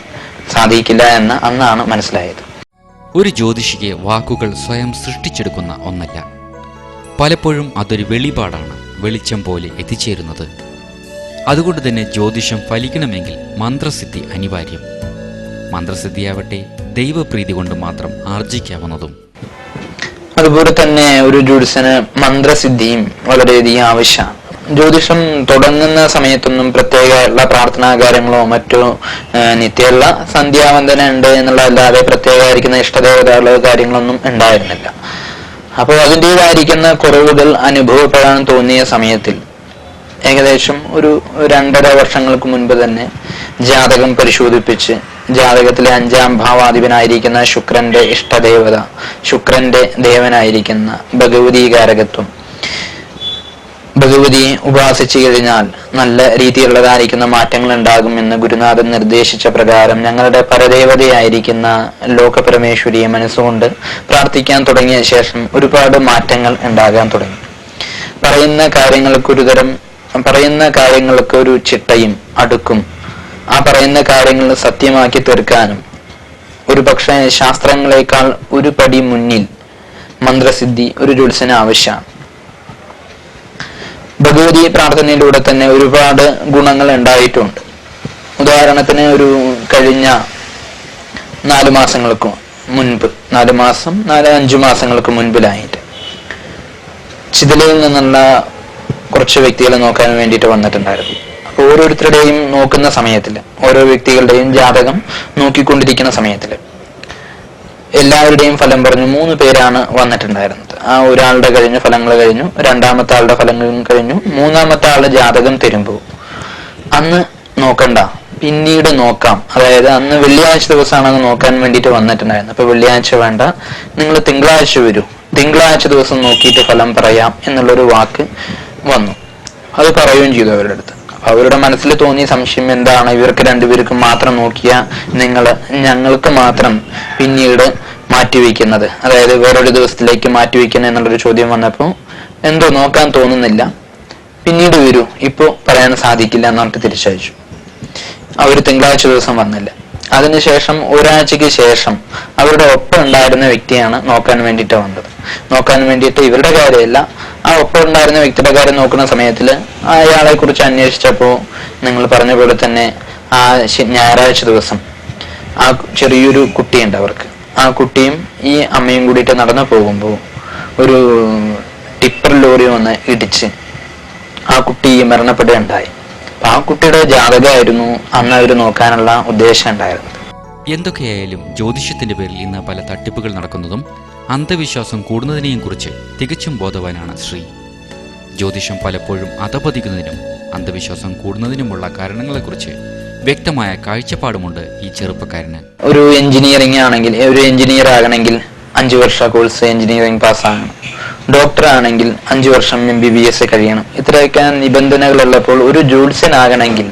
സാധിക്കില്ല എന്ന് അന്നാണ് മനസ്സിലായത്. ഒരു ജ്യോതിഷിക്ക് വാക്കുകൾ സ്വയം സൃഷ്ടിച്ചെടുക്കുന്ന ഒന്നല്ല. പലപ്പോഴും അതൊരു വെളിപാടാണ്, വെളിച്ചം പോലെ എത്തിച്ചേരുന്നത്. അതുകൊണ്ട് തന്നെ ജ്യോതിഷം ഫലിക്കണമെങ്കിൽ മന്ത്രസിദ്ധി അനിവാര്യം. മന്ത്രസിദ്ധിയാവട്ടെ ദൈവപ്രീതി കൊണ്ട് മാത്രം ആർജിക്കാവുന്നതും. അതുപോലെ തന്നെ ഒരു ജ്യോതിഷന് മന്ത്രസിദ്ധിയും വളരെയധികം ആവശ്യമാണ്. ജ്യോതിഷം തുടങ്ങുന്ന സമയത്തൊന്നും പ്രത്യേകമുള്ള പ്രാർത്ഥനാകാര്യങ്ങളോ മറ്റോ നിത്യമുള്ള സന്ധ്യാവന്ദന ഉണ്ട് എന്നുള്ളതല്ലാതെ പ്രത്യേകമായിരിക്കുന്ന ഇഷ്ടദേവതകളോ കാര്യങ്ങളൊന്നും ഉണ്ടായിരുന്നില്ല. അപ്പോൾ അതിൻ്റെതായിരിക്കുന്ന കുറവുകൾ അനുഭവപ്പെടാൻ തോന്നിയ സമയത്തിൽ ഏകദേശം ഒരു 2.5 വർഷങ്ങൾക്ക് മുൻപ് തന്നെ ജാതകം പരിശോധിപ്പിച്ച് ജാതകത്തിലെ 5-ാം ഭാവാധിപനായിരിക്കുന്ന ശുക്രന്റെ ഇഷ്ടദേവത, ശുക്രന്റെ ദേവനായിരിക്കുന്ന ഭഗവതീകാരകത്വം, ഭഗവതിയെ ഉപാസിച്ചു കഴിഞ്ഞാൽ നല്ല രീതിയിലുള്ളതായിരിക്കുന്ന മാറ്റങ്ങൾ ഉണ്ടാകുമെന്ന് ഗുരുനാഥൻ നിർദ്ദേശിച്ച പ്രകാരം ഞങ്ങളുടെ പരദേവതയായിരിക്കുന്ന ലോകപരമേശ്വരിയെ മനസ്സുകൊണ്ട് പ്രാർത്ഥിക്കാൻ തുടങ്ങിയ ശേഷം ഒരുപാട് മാറ്റങ്ങൾ ഉണ്ടാകാൻ തുടങ്ങി. പറയുന്ന കാര്യങ്ങൾക്ക് ഒരു ചിട്ടയും അടുക്കും, ആ പറയുന്ന കാര്യങ്ങൾ സത്യമാക്കി തീർക്കാനും ഒരു പക്ഷേ ശാസ്ത്രങ്ങളെക്കാൾ ഒരു പടി മുന്നിൽ മന്ത്രസിദ്ധി ഒരു ജ്യോത്സ്യന് ആവശ്യമാണ്. ഭഗവതി പ്രാർത്ഥനയിലൂടെ തന്നെ ഒരുപാട് ഗുണങ്ങൾ ഉണ്ടായിട്ടുണ്ട്. ഉദാഹരണത്തിന് ഒരു കഴിഞ്ഞ 4 മാസങ്ങൾക്ക് മുൻപ് 4-5 മാസങ്ങൾക്ക് മുൻപിലായിട്ട് ചിതലയിൽ നിന്നുള്ള കുറച്ച് വ്യക്തികളെ നോക്കാൻ വേണ്ടിയിട്ട് വന്നിട്ടുണ്ടായിരുന്നു. അപ്പോൾ ഓരോരുത്തരുടെയും നോക്കുന്ന സമയത്തിൽ, ഓരോ വ്യക്തികളുടെയും ജാതകം നോക്കിക്കൊണ്ടിരിക്കുന്ന സമയത്തിൽ എല്ലാവരുടെയും ഫലം പറഞ്ഞു 3 പേരാണ് വന്നിട്ടുണ്ടായിരുന്നത്. ആ ഒരാളുടെ കഴിഞ്ഞു ഫലങ്ങൾ കഴിഞ്ഞു, രണ്ടാമത്തെ ആളുടെ ഫലങ്ങളും കഴിഞ്ഞു, മൂന്നാമത്തെ ആളുടെ ജാതകം തരുമ്പോൾ അന്ന് നോക്കണ്ട, പിന്നീട് നോക്കാം. അതായത് അന്ന് വെള്ളിയാഴ്ച ദിവസമാണ് നോക്കാൻ വേണ്ടിയിട്ട് വന്നിട്ടുണ്ടായിരുന്നത്. അപ്പൊ വെള്ളിയാഴ്ച വേണ്ട, നിങ്ങൾ തിങ്കളാഴ്ച വരൂ, തിങ്കളാഴ്ച ദിവസം നോക്കിയിട്ട് ഫലം പറയാം എന്നുള്ളൊരു വാക്ക് വന്നു. അത് പറയുകയും ചെയ്തു അവരുടെ അടുത്ത്. അപ്പൊ അവരുടെ മനസ്സിൽ തോന്നിയ സംശയം എന്താണ്, ഇവർക്ക് രണ്ടുപേർക്കും മാത്രം നോക്കിയ ഞങ്ങൾക്ക് മാത്രം പിന്നീട് മാറ്റിവെക്കുന്നത്, അതായത് വേറൊരു ദിവസത്തിലേക്ക് മാറ്റിവെക്കുന്നത് എന്നുള്ളൊരു ചോദ്യം വന്നപ്പോൾ എന്തോ നോക്കാൻ തോന്നുന്നില്ല, പിന്നീട് വരൂ, ഇപ്പോ പറയാൻ സാധിക്കില്ല എന്ന് പറഞ്ഞിട്ട് തിരിച്ചയച്ചു. അവർ തിങ്കളാഴ്ച ദിവസം വന്നില്ല. അതിനുശേഷം ഒരാഴ്ചക്ക് ശേഷം അവരുടെ ഒപ്പം ഉണ്ടായിരുന്ന വ്യക്തിയാണ് നോക്കാൻ വേണ്ടിയിട്ട് വന്നത്. നോക്കാൻ വേണ്ടിയിട്ട് ഇവരുടെ കാര്യമല്ല, ആ ഒപ്പം ഉണ്ടായിരുന്ന വ്യക്തിയുടെ കാര്യം നോക്കുന്ന സമയത്തിൽ അയാളെ കുറിച്ച് അന്വേഷിച്ചപ്പോൾ നിങ്ങൾ പറഞ്ഞ പോലെ തന്നെ ആ ഞായറാഴ്ച ദിവസം ആ ചെറിയൊരു കുട്ടിയുണ്ട് അവർക്ക്. ആ കുട്ടിയും ഈ അമ്മയും കൂടിയിട്ട് നടന്നു പോകുമ്പോൾ ഒരു ടിപ്പർ ലോറി വന്ന് ഇടിച്ച് ആ കുട്ടി മരണപ്പെടുകയുണ്ടായി. അപ്പൊ ആ കുട്ടിയുടെ ജാതകമായിരുന്നു അന്ന് അവർ നോക്കാനുള്ള ഉദ്ദേശം ഉണ്ടായിരുന്നത്. എന്തൊക്കെയായാലും ജ്യോതിഷത്തിന്റെ പേരിൽ ഇന്ന് പല തട്ടിപ്പുകൾ നടക്കുന്നതും അന്ധവിശ്വാസം കൂടുന്നതിനെയും കുറിച്ച് തികച്ചും ബോധവാനാണ് ശ്രീ. ജ്യോതിഷം പലപ്പോഴും അധപതിക്കുന്നതിനും അന്ധവിശ്വാസം കൂടുന്നതിനുമുള്ള കാരണങ്ങളെക്കുറിച്ച് വ്യക്തമായ കാഴ്ചപ്പാടുമുണ്ട് ഈ ചെറുപ്പക്കാരന്. ഒരു എഞ്ചിനീയറിംഗ് ആണെങ്കിൽ, ഒരു എഞ്ചിനീയർ ആകണമെങ്കിൽ 5 വർഷ കോഴ്സ് എഞ്ചിനീയറിംഗ് പാസ്സാകണം. ഡോക്ടർ ആണെങ്കിൽ 5 വർഷം MBBS കഴിയണം. ഇത്രയൊക്കെ നിബന്ധനകളുള്ളപ്പോൾ ഒരു ജ്യോത്സ്യനാകണമെങ്കിൽ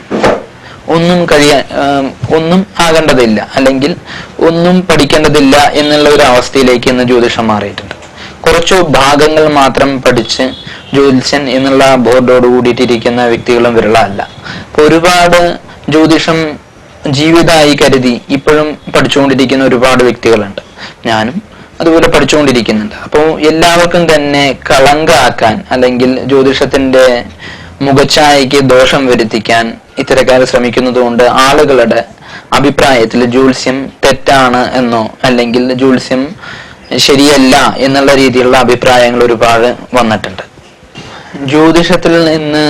ഒന്നും ആകേണ്ടതില്ല, അല്ലെങ്കിൽ ഒന്നും പഠിക്കേണ്ടതില്ല എന്നുള്ള ഒരു അവസ്ഥയിലേക്ക് ഇന്ന് ജ്യോതിഷം മാറിയിട്ടുണ്ട്. കുറച്ചു ഭാഗങ്ങൾ മാത്രം പഠിച്ച് ജ്യോത്സ്യൻ എന്നുള്ള ബോർഡോട് കൂടിയിട്ടിരിക്കുന്ന വ്യക്തികളും വിരളമല്ല. അപ്പൊ ഒരുപാട് ജ്യോതിഷം ജീവിതമായി കരുതി ഇപ്പോഴും പഠിച്ചുകൊണ്ടിരിക്കുന്ന ഒരുപാട് വ്യക്തികളുണ്ട്. ഞാനും അതുപോലെ പഠിച്ചുകൊണ്ടിരിക്കുന്നുണ്ട്. അപ്പോൾ എല്ലാവർക്കും തന്നെ കളങ്കാക്കാൻ അല്ലെങ്കിൽ ജ്യോതിഷത്തിന്റെ മുഖച്ഛായയ്ക്ക് ദോഷം വരുത്തിക്കാൻ ഇത്തരക്കാർ ശ്രമിക്കുന്നത് കൊണ്ട് ആളുകളുടെ അഭിപ്രായത്തിൽ ജ്യോത്സ്യം തെറ്റാണ് എന്നോ അല്ലെങ്കിൽ ജ്യോത്സ്യം ശരിയല്ല എന്നുള്ള രീതിയിലുള്ള അഭിപ്രായങ്ങൾ ഒരുപാട് വന്നിട്ടുണ്ട്. ജ്യോതിഷത്തിൽ നിന്ന്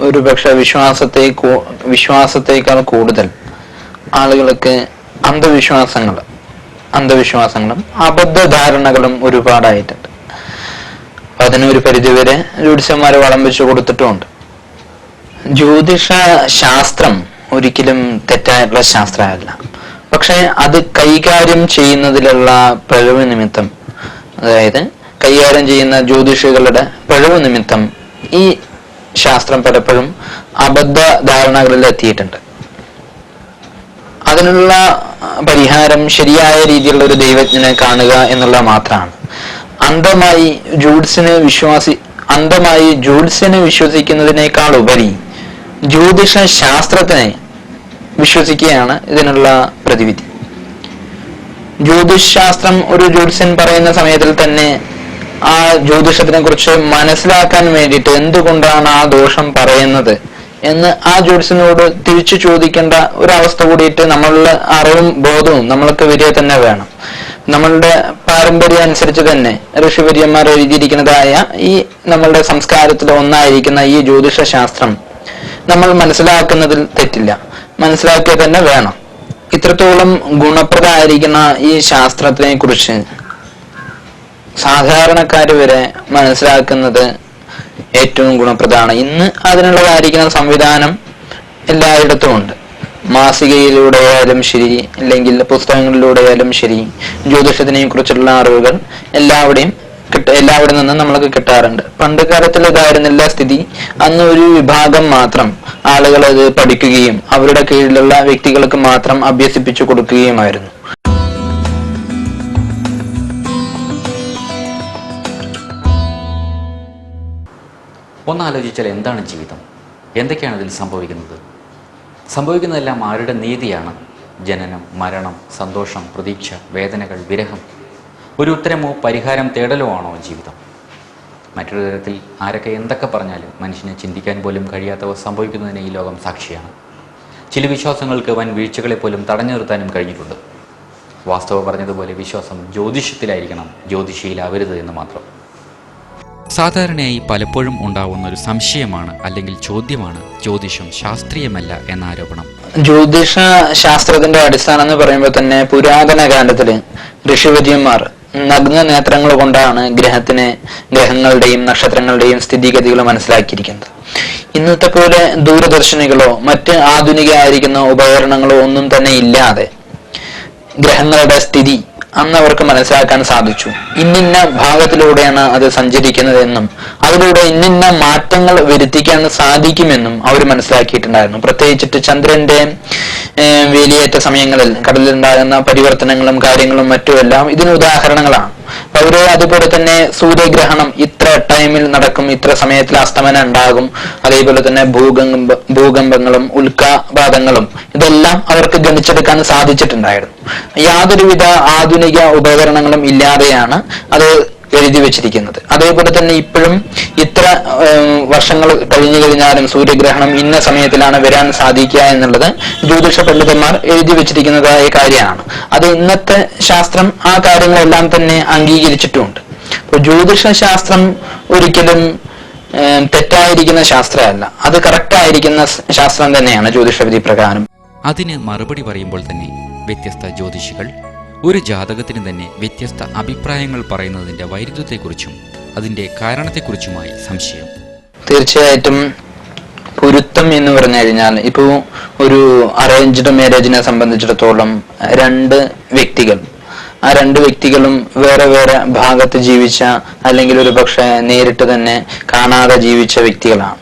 ഒരുപക്ഷെ വിശ്വാസത്തെക്കാൾ കൂടുതൽ ആളുകൾക്ക് അന്ധവിശ്വാസങ്ങളും അബദ്ധധാരണകളും ഒരുപാടായിട്ടുണ്ട്. അപ്പൊ അതിനൊരു പരിധിവരെ ജ്യോതിഷന്മാരെ വളം വെച്ച് കൊടുത്തിട്ടുമുണ്ട്. ജ്യോതിഷ ശാസ്ത്രം ഒരിക്കലും തെറ്റായിട്ടുള്ള ശാസ്ത്രമല്ല. പക്ഷെ അത് കൈകാര്യം ചെയ്യുന്നതിലുള്ള പിഴവ് നിമിത്തം, അതായത് കൈകാര്യം ചെയ്യുന്ന ജ്യോതിഷികളുടെ പിഴവ് നിമിത്തം ഈ ശാസ്ത്രം പലപ്പോഴും അബദ്ധ ധാരണകളിൽ എത്തിയിട്ടുണ്ട്. അതിനുള്ള പരിഹാരം ശരിയായ രീതിയിലുള്ള ഒരു ദൈവജ്ഞനെ കാണുക എന്നുള്ള മാത്രമാണ്. അന്ധമായി ജ്യോത്സ്യനെ വിശ്വസിക്കുന്നതിനേക്കാൾ ഉപരി ജ്യോതിഷ ശാസ്ത്രത്തിനെ വിശ്വസിക്കുകയാണ് ഇതിനുള്ള പ്രതിവിധി. ജ്യോതിഷ ശാസ്ത്രം ഒരു ജ്യോത്സ്യൻ പറയുന്ന സമയത്തിൽ തന്നെ ആ ജ്യോതിഷത്തിനെ കുറിച്ച് മനസ്സിലാക്കാൻ വേണ്ടിയിട്ട് എന്തുകൊണ്ടാണ് ആ ദോഷം പറയുന്നത് എന്ന് ആ ജ്യോത്സ്യനോട് തിരിച്ചു ചോദിക്കേണ്ട ഒരവസ്ഥ കൂടിയിട്ട് നമ്മളുടെ അറിവും ബോധവും നമ്മൾക്ക് വരിക തന്നെ വേണം. നമ്മളുടെ പാരമ്പര്യം അനുസരിച്ച് തന്നെ ഋഷിവര്യന്മാർ എഴുതിയിരിക്കുന്നതായ ഈ നമ്മളുടെ സംസ്കാരത്തിൽ ഒന്നായിരിക്കുന്ന ഈ ജ്യോതിഷ ശാസ്ത്രം നമ്മൾ മനസ്സിലാക്കുന്നതിൽ തെറ്റില്ല, മനസ്സിലാക്കുക തന്നെ വേണം. ഇത്രത്തോളം ഗുണപ്രദമായിരിക്കുന്ന ഈ ശാസ്ത്രത്തിനെ കുറിച്ച് സാധാരണക്കാര് വരെ മനസ്സിലാക്കുന്നത് ഏറ്റവും ഗുണപ്രദമാണ്. ഇന്ന് അതിനുള്ളതായിരിക്കുന്ന സംവിധാനം എല്ലായിടത്തും ഉണ്ട്. മാസികയിലൂടെ ആയാലും ശരി, അല്ലെങ്കിൽ പുസ്തകങ്ങളിലൂടെ ആയാലും ശരി, ജ്യോതിഷത്തിനെ കുറിച്ചുള്ള അറിവുകൾ എല്ലാവിടെ നിന്നും നമ്മൾക്ക് കിട്ടാറുണ്ട്. പണ്ട് കാലത്തിൽ ഇതായിരുന്നില്ല സ്ഥിതി. അന്ന് ഒരു വിഭാഗം മാത്രം ആളുകൾ അത് പഠിക്കുകയും അവരുടെ കീഴിലുള്ള വ്യക്തികൾക്ക് മാത്രം അഭ്യസിപ്പിച്ചു കൊടുക്കുകയുമായിരുന്നു. ഒന്നാലോചിച്ചാൽ എന്താണ് ജീവിതം, എന്തൊക്കെയാണ് ഇതിൽ സംഭവിക്കുന്നതെല്ലാം ആരുടെ നീതിയാണ്, ജനനം, മരണം, സന്തോഷം, പ്രതീക്ഷ, വേദനകൾ, വിരഹം. ഒരു ഉത്തരമോ പരിഹാരം തേടലോ ആണോ ജീവിതം? മറ്റൊരു തരത്തിൽ ആരൊക്കെ എന്തൊക്കെ പറഞ്ഞാലും മനുഷ്യനെ ചിന്തിക്കാൻ പോലും കഴിയാത്തവ സംഭവിക്കുന്നതിന് ഈ ലോകം സാക്ഷിയാണ്. ചില വിശ്വാസങ്ങൾക്ക് വൻ വീഴ്ചകളെ പോലും തടഞ്ഞു നിർത്താനും കഴിഞ്ഞിട്ടുണ്ട്. വാസ്തവ പറഞ്ഞതുപോലെ വിശ്വാസം ജ്യോതിഷത്തിലായിരിക്കണം, ജ്യോതിഷിയിലാവരുത് എന്ന് മാത്രം. സാധാരണയായി പലപ്പോഴും ഉണ്ടാവുന്ന ഒരു സംശയമാണ് അല്ലെങ്കിൽ ചോദ്യമാണ് ജ്യോതിഷം ശാസ്ത്രീയമല്ല എന്ന ആരോപണം. ജ്യോതിഷ ശാസ്ത്രത്തിന്റെ അടിസ്ഥാനം എന്ന് പറയുമ്പോൾ തന്നെ പുരാതന കാലത്തില് ഋഷിവര്യന്മാർ നഗ്ന നേത്രങ്ങൾ കൊണ്ടാണ് ഗ്രഹങ്ങളുടെയും നക്ഷത്രങ്ങളുടെയും സ്ഥിതിഗതികൾ മനസ്സിലാക്കിയിരിക്കുന്നത്. ഇന്നത്തെ പോലെ ദൂരദർശിനികളോ മറ്റ് ആധുനികമായിരിക്കുന്ന ഉപകരണങ്ങളോ ഒന്നും തന്നെ ഇല്ലാതെ ഗ്രഹങ്ങളുടെ സ്ഥിതി അന്ന് അവർക്ക് മനസ്സിലാക്കാൻ സാധിച്ചു. ഇന്നിന്ന ഭാഗത്തിലൂടെയാണ് അത് സഞ്ചരിക്കുന്നതെന്നും അതിലൂടെ ഇന്നിന്ന മാറ്റങ്ങൾ വരുത്തിക്കാൻ സാധിക്കുമെന്നും അവർ മനസ്സിലാക്കിയിട്ടുണ്ടായിരുന്നു. പ്രത്യേകിച്ചിട്ട് ചന്ദ്രന്റെ വേലിയേറ്റ സമയങ്ങളിൽ കടലിലുണ്ടാകുന്ന പരിവർത്തനങ്ങളും കാര്യങ്ങളും മറ്റുമെല്ലാം ഇതിന് ഉദാഹരണങ്ങളാണ്. അവര് അതുപോലെ തന്നെ സൂര്യഗ്രഹണം ഇത്ര ടൈമിൽ നടക്കും, ഇത്ര സമയത്തിൽ അസ്തമനം ഉണ്ടാകും, അതേപോലെ തന്നെ ഭൂകമ്പങ്ങളും ഉൽക്കാപാതങ്ങളും ഇതെല്ലാം അവർക്ക് ഗണിച്ചെടുക്കാൻ സാധിച്ചിട്ടുണ്ടായിരുന്നു. യാതൊരുവിധ ആധുനിക ഉപകരണങ്ങളും ഇല്ലാതെയാണ് അത് എഴുതി വെച്ചിരിക്കുന്നത്. അതേപോലെ തന്നെ ഇപ്പോഴും ഇത്ര വർഷങ്ങൾ കഴിഞ്ഞു കഴിഞ്ഞാലും സൂര്യഗ്രഹണം ഇന്ന സമയത്തിലാണ് വരാൻ സാധിക്കുക എന്നുള്ളത് ജ്യോതിഷ പണ്ഡിതന്മാർ എഴുതി വെച്ചിരിക്കുന്നതായ കാര്യമാണ്. അത് ഇന്നത്തെ ശാസ്ത്രം ആ കാര്യങ്ങളെല്ലാം തന്നെ അംഗീകരിച്ചിട്ടുമുണ്ട്. അപ്പോൾ ജ്യോതിഷ ശാസ്ത്രം ഒരിക്കലും തെറ്റായിരിക്കുന്ന ശാസ്ത്രമല്ല, അത് കറക്റ്റായിരിക്കുന്ന ശാസ്ത്രം തന്നെയാണ് ജ്യോതിഷവിധി പ്രകാരം. അതിന് മറുപടി പറയുമ്പോൾ തന്നെ വ്യത്യസ്ത ജ്യോതിഷികൾ ഒരു ജാതകത്തിന് തന്നെ വ്യത്യസ്ത അഭിപ്രായങ്ങൾ പറയുന്നതിന്റെ വൈരുദ്ധ്യത്തെക്കുറിച്ചും അതിന്റെ കാരണത്തെക്കുറിച്ചുമായി സംശയം. തീർച്ചയായിട്ടും പൊരുത്തം എന്ന് പറഞ്ഞു കഴിഞ്ഞാൽ ഇപ്പോൾ ഒരു അറേഞ്ച്ഡ് മാരേജിനെ സംബന്ധിച്ചിടത്തോളം രണ്ട് വ്യക്തികളും വേറെ വേറെ ഭാഗത്ത് ജീവിച്ച അല്ലെങ്കിൽ ഒരു പക്ഷെ നേരിട്ട് തന്നെ കാണാതെ ജീവിച്ച വ്യക്തികളാണ്.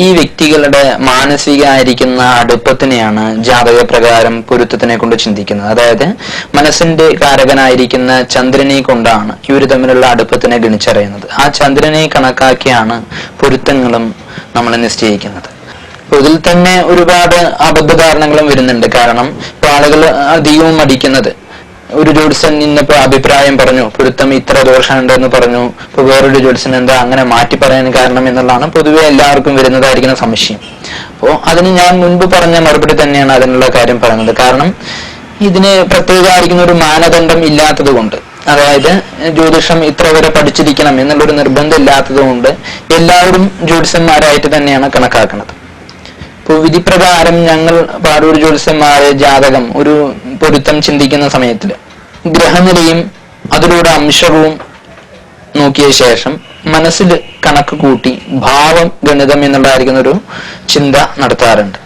ഈ വ്യക്തികളുടെ മാനസികമായിരിക്കുന്ന അടുപ്പത്തിനെയാണ് ജാതക പ്രകാരം പൊരുത്തത്തിനെ കൊണ്ട് ചിന്തിക്കുന്നത്. അതായത് മനസ്സിന്റെ കാരകനായിരിക്കുന്ന ചന്ദ്രനെ കൊണ്ടാണ് ഇവർ തമ്മിലുള്ള അടുപ്പത്തിനെ ഗണിച്ചറിയുന്നത്. ആ ചന്ദ്രനെ കണക്കാക്കിയാണ് പൊരുത്തങ്ങളും നമ്മൾ നിശ്ചയിക്കുന്നത്. ഇതിൽ തന്നെ ഒരുപാട് അബദ്ധധാരണകളും വരുന്നുണ്ട്. കാരണം ഇപ്പൊ ആളുകൾ അധികവും മടിക്കുന്നത്, ഒരു ജ്യോത്സ്യൻ ഇന്നിപ്പോ അഭിപ്രായം പറഞ്ഞു, പൊരുത്തം ഇത്ര ദോഷമുണ്ടെന്ന് പറഞ്ഞു, ഇപ്പൊ വേറൊരു ജ്യോത്സ്യൻ എന്താ അങ്ങനെ മാറ്റി പറയാൻ കാരണം എന്നുള്ളതാണ് പൊതുവെ എല്ലാവർക്കും വരുന്നതായിരിക്കുന്ന സംശയം. അപ്പോ അതിന് ഞാൻ മുൻപ് പറഞ്ഞ മറുപടി തന്നെയാണ് അതിനുള്ള കാര്യം പറയുന്നത്. കാരണം ഇതിന് പ്രത്യേകമായിരിക്കുന്ന ഒരു മാനദണ്ഡം ഇല്ലാത്തത് കൊണ്ട്, അതായത് ജ്യോതിഷം ഇത്ര വരെ പഠിച്ചിരിക്കണം എന്നുള്ളൊരു നിർബന്ധം ഇല്ലാത്തത് കൊണ്ട് എല്ലാവരും ജ്യോത്സ്യന്മാരായിട്ട് തന്നെയാണ് കണക്കാക്കുന്നത്. ഇപ്പോൾ വിധിപ്രകാരം ഞങ്ങൾ പാടൂർ ജ്യോത്സ്യന്മാരെ ജാതകം ഒരു പൊരുത്തം ചിന്തിക്കുന്ന സമയത്തിൽ ഗ്രഹനിലയും അതിലൂടെ അംശവും നോക്കിയ ശേഷം മനസ്സിൽ കണക്ക് കൂട്ടി ഭാവം ഗണിതം എന്നുള്ളതായിരിക്കുന്ന ഒരു ചിന്ത നടത്താറുണ്ട്.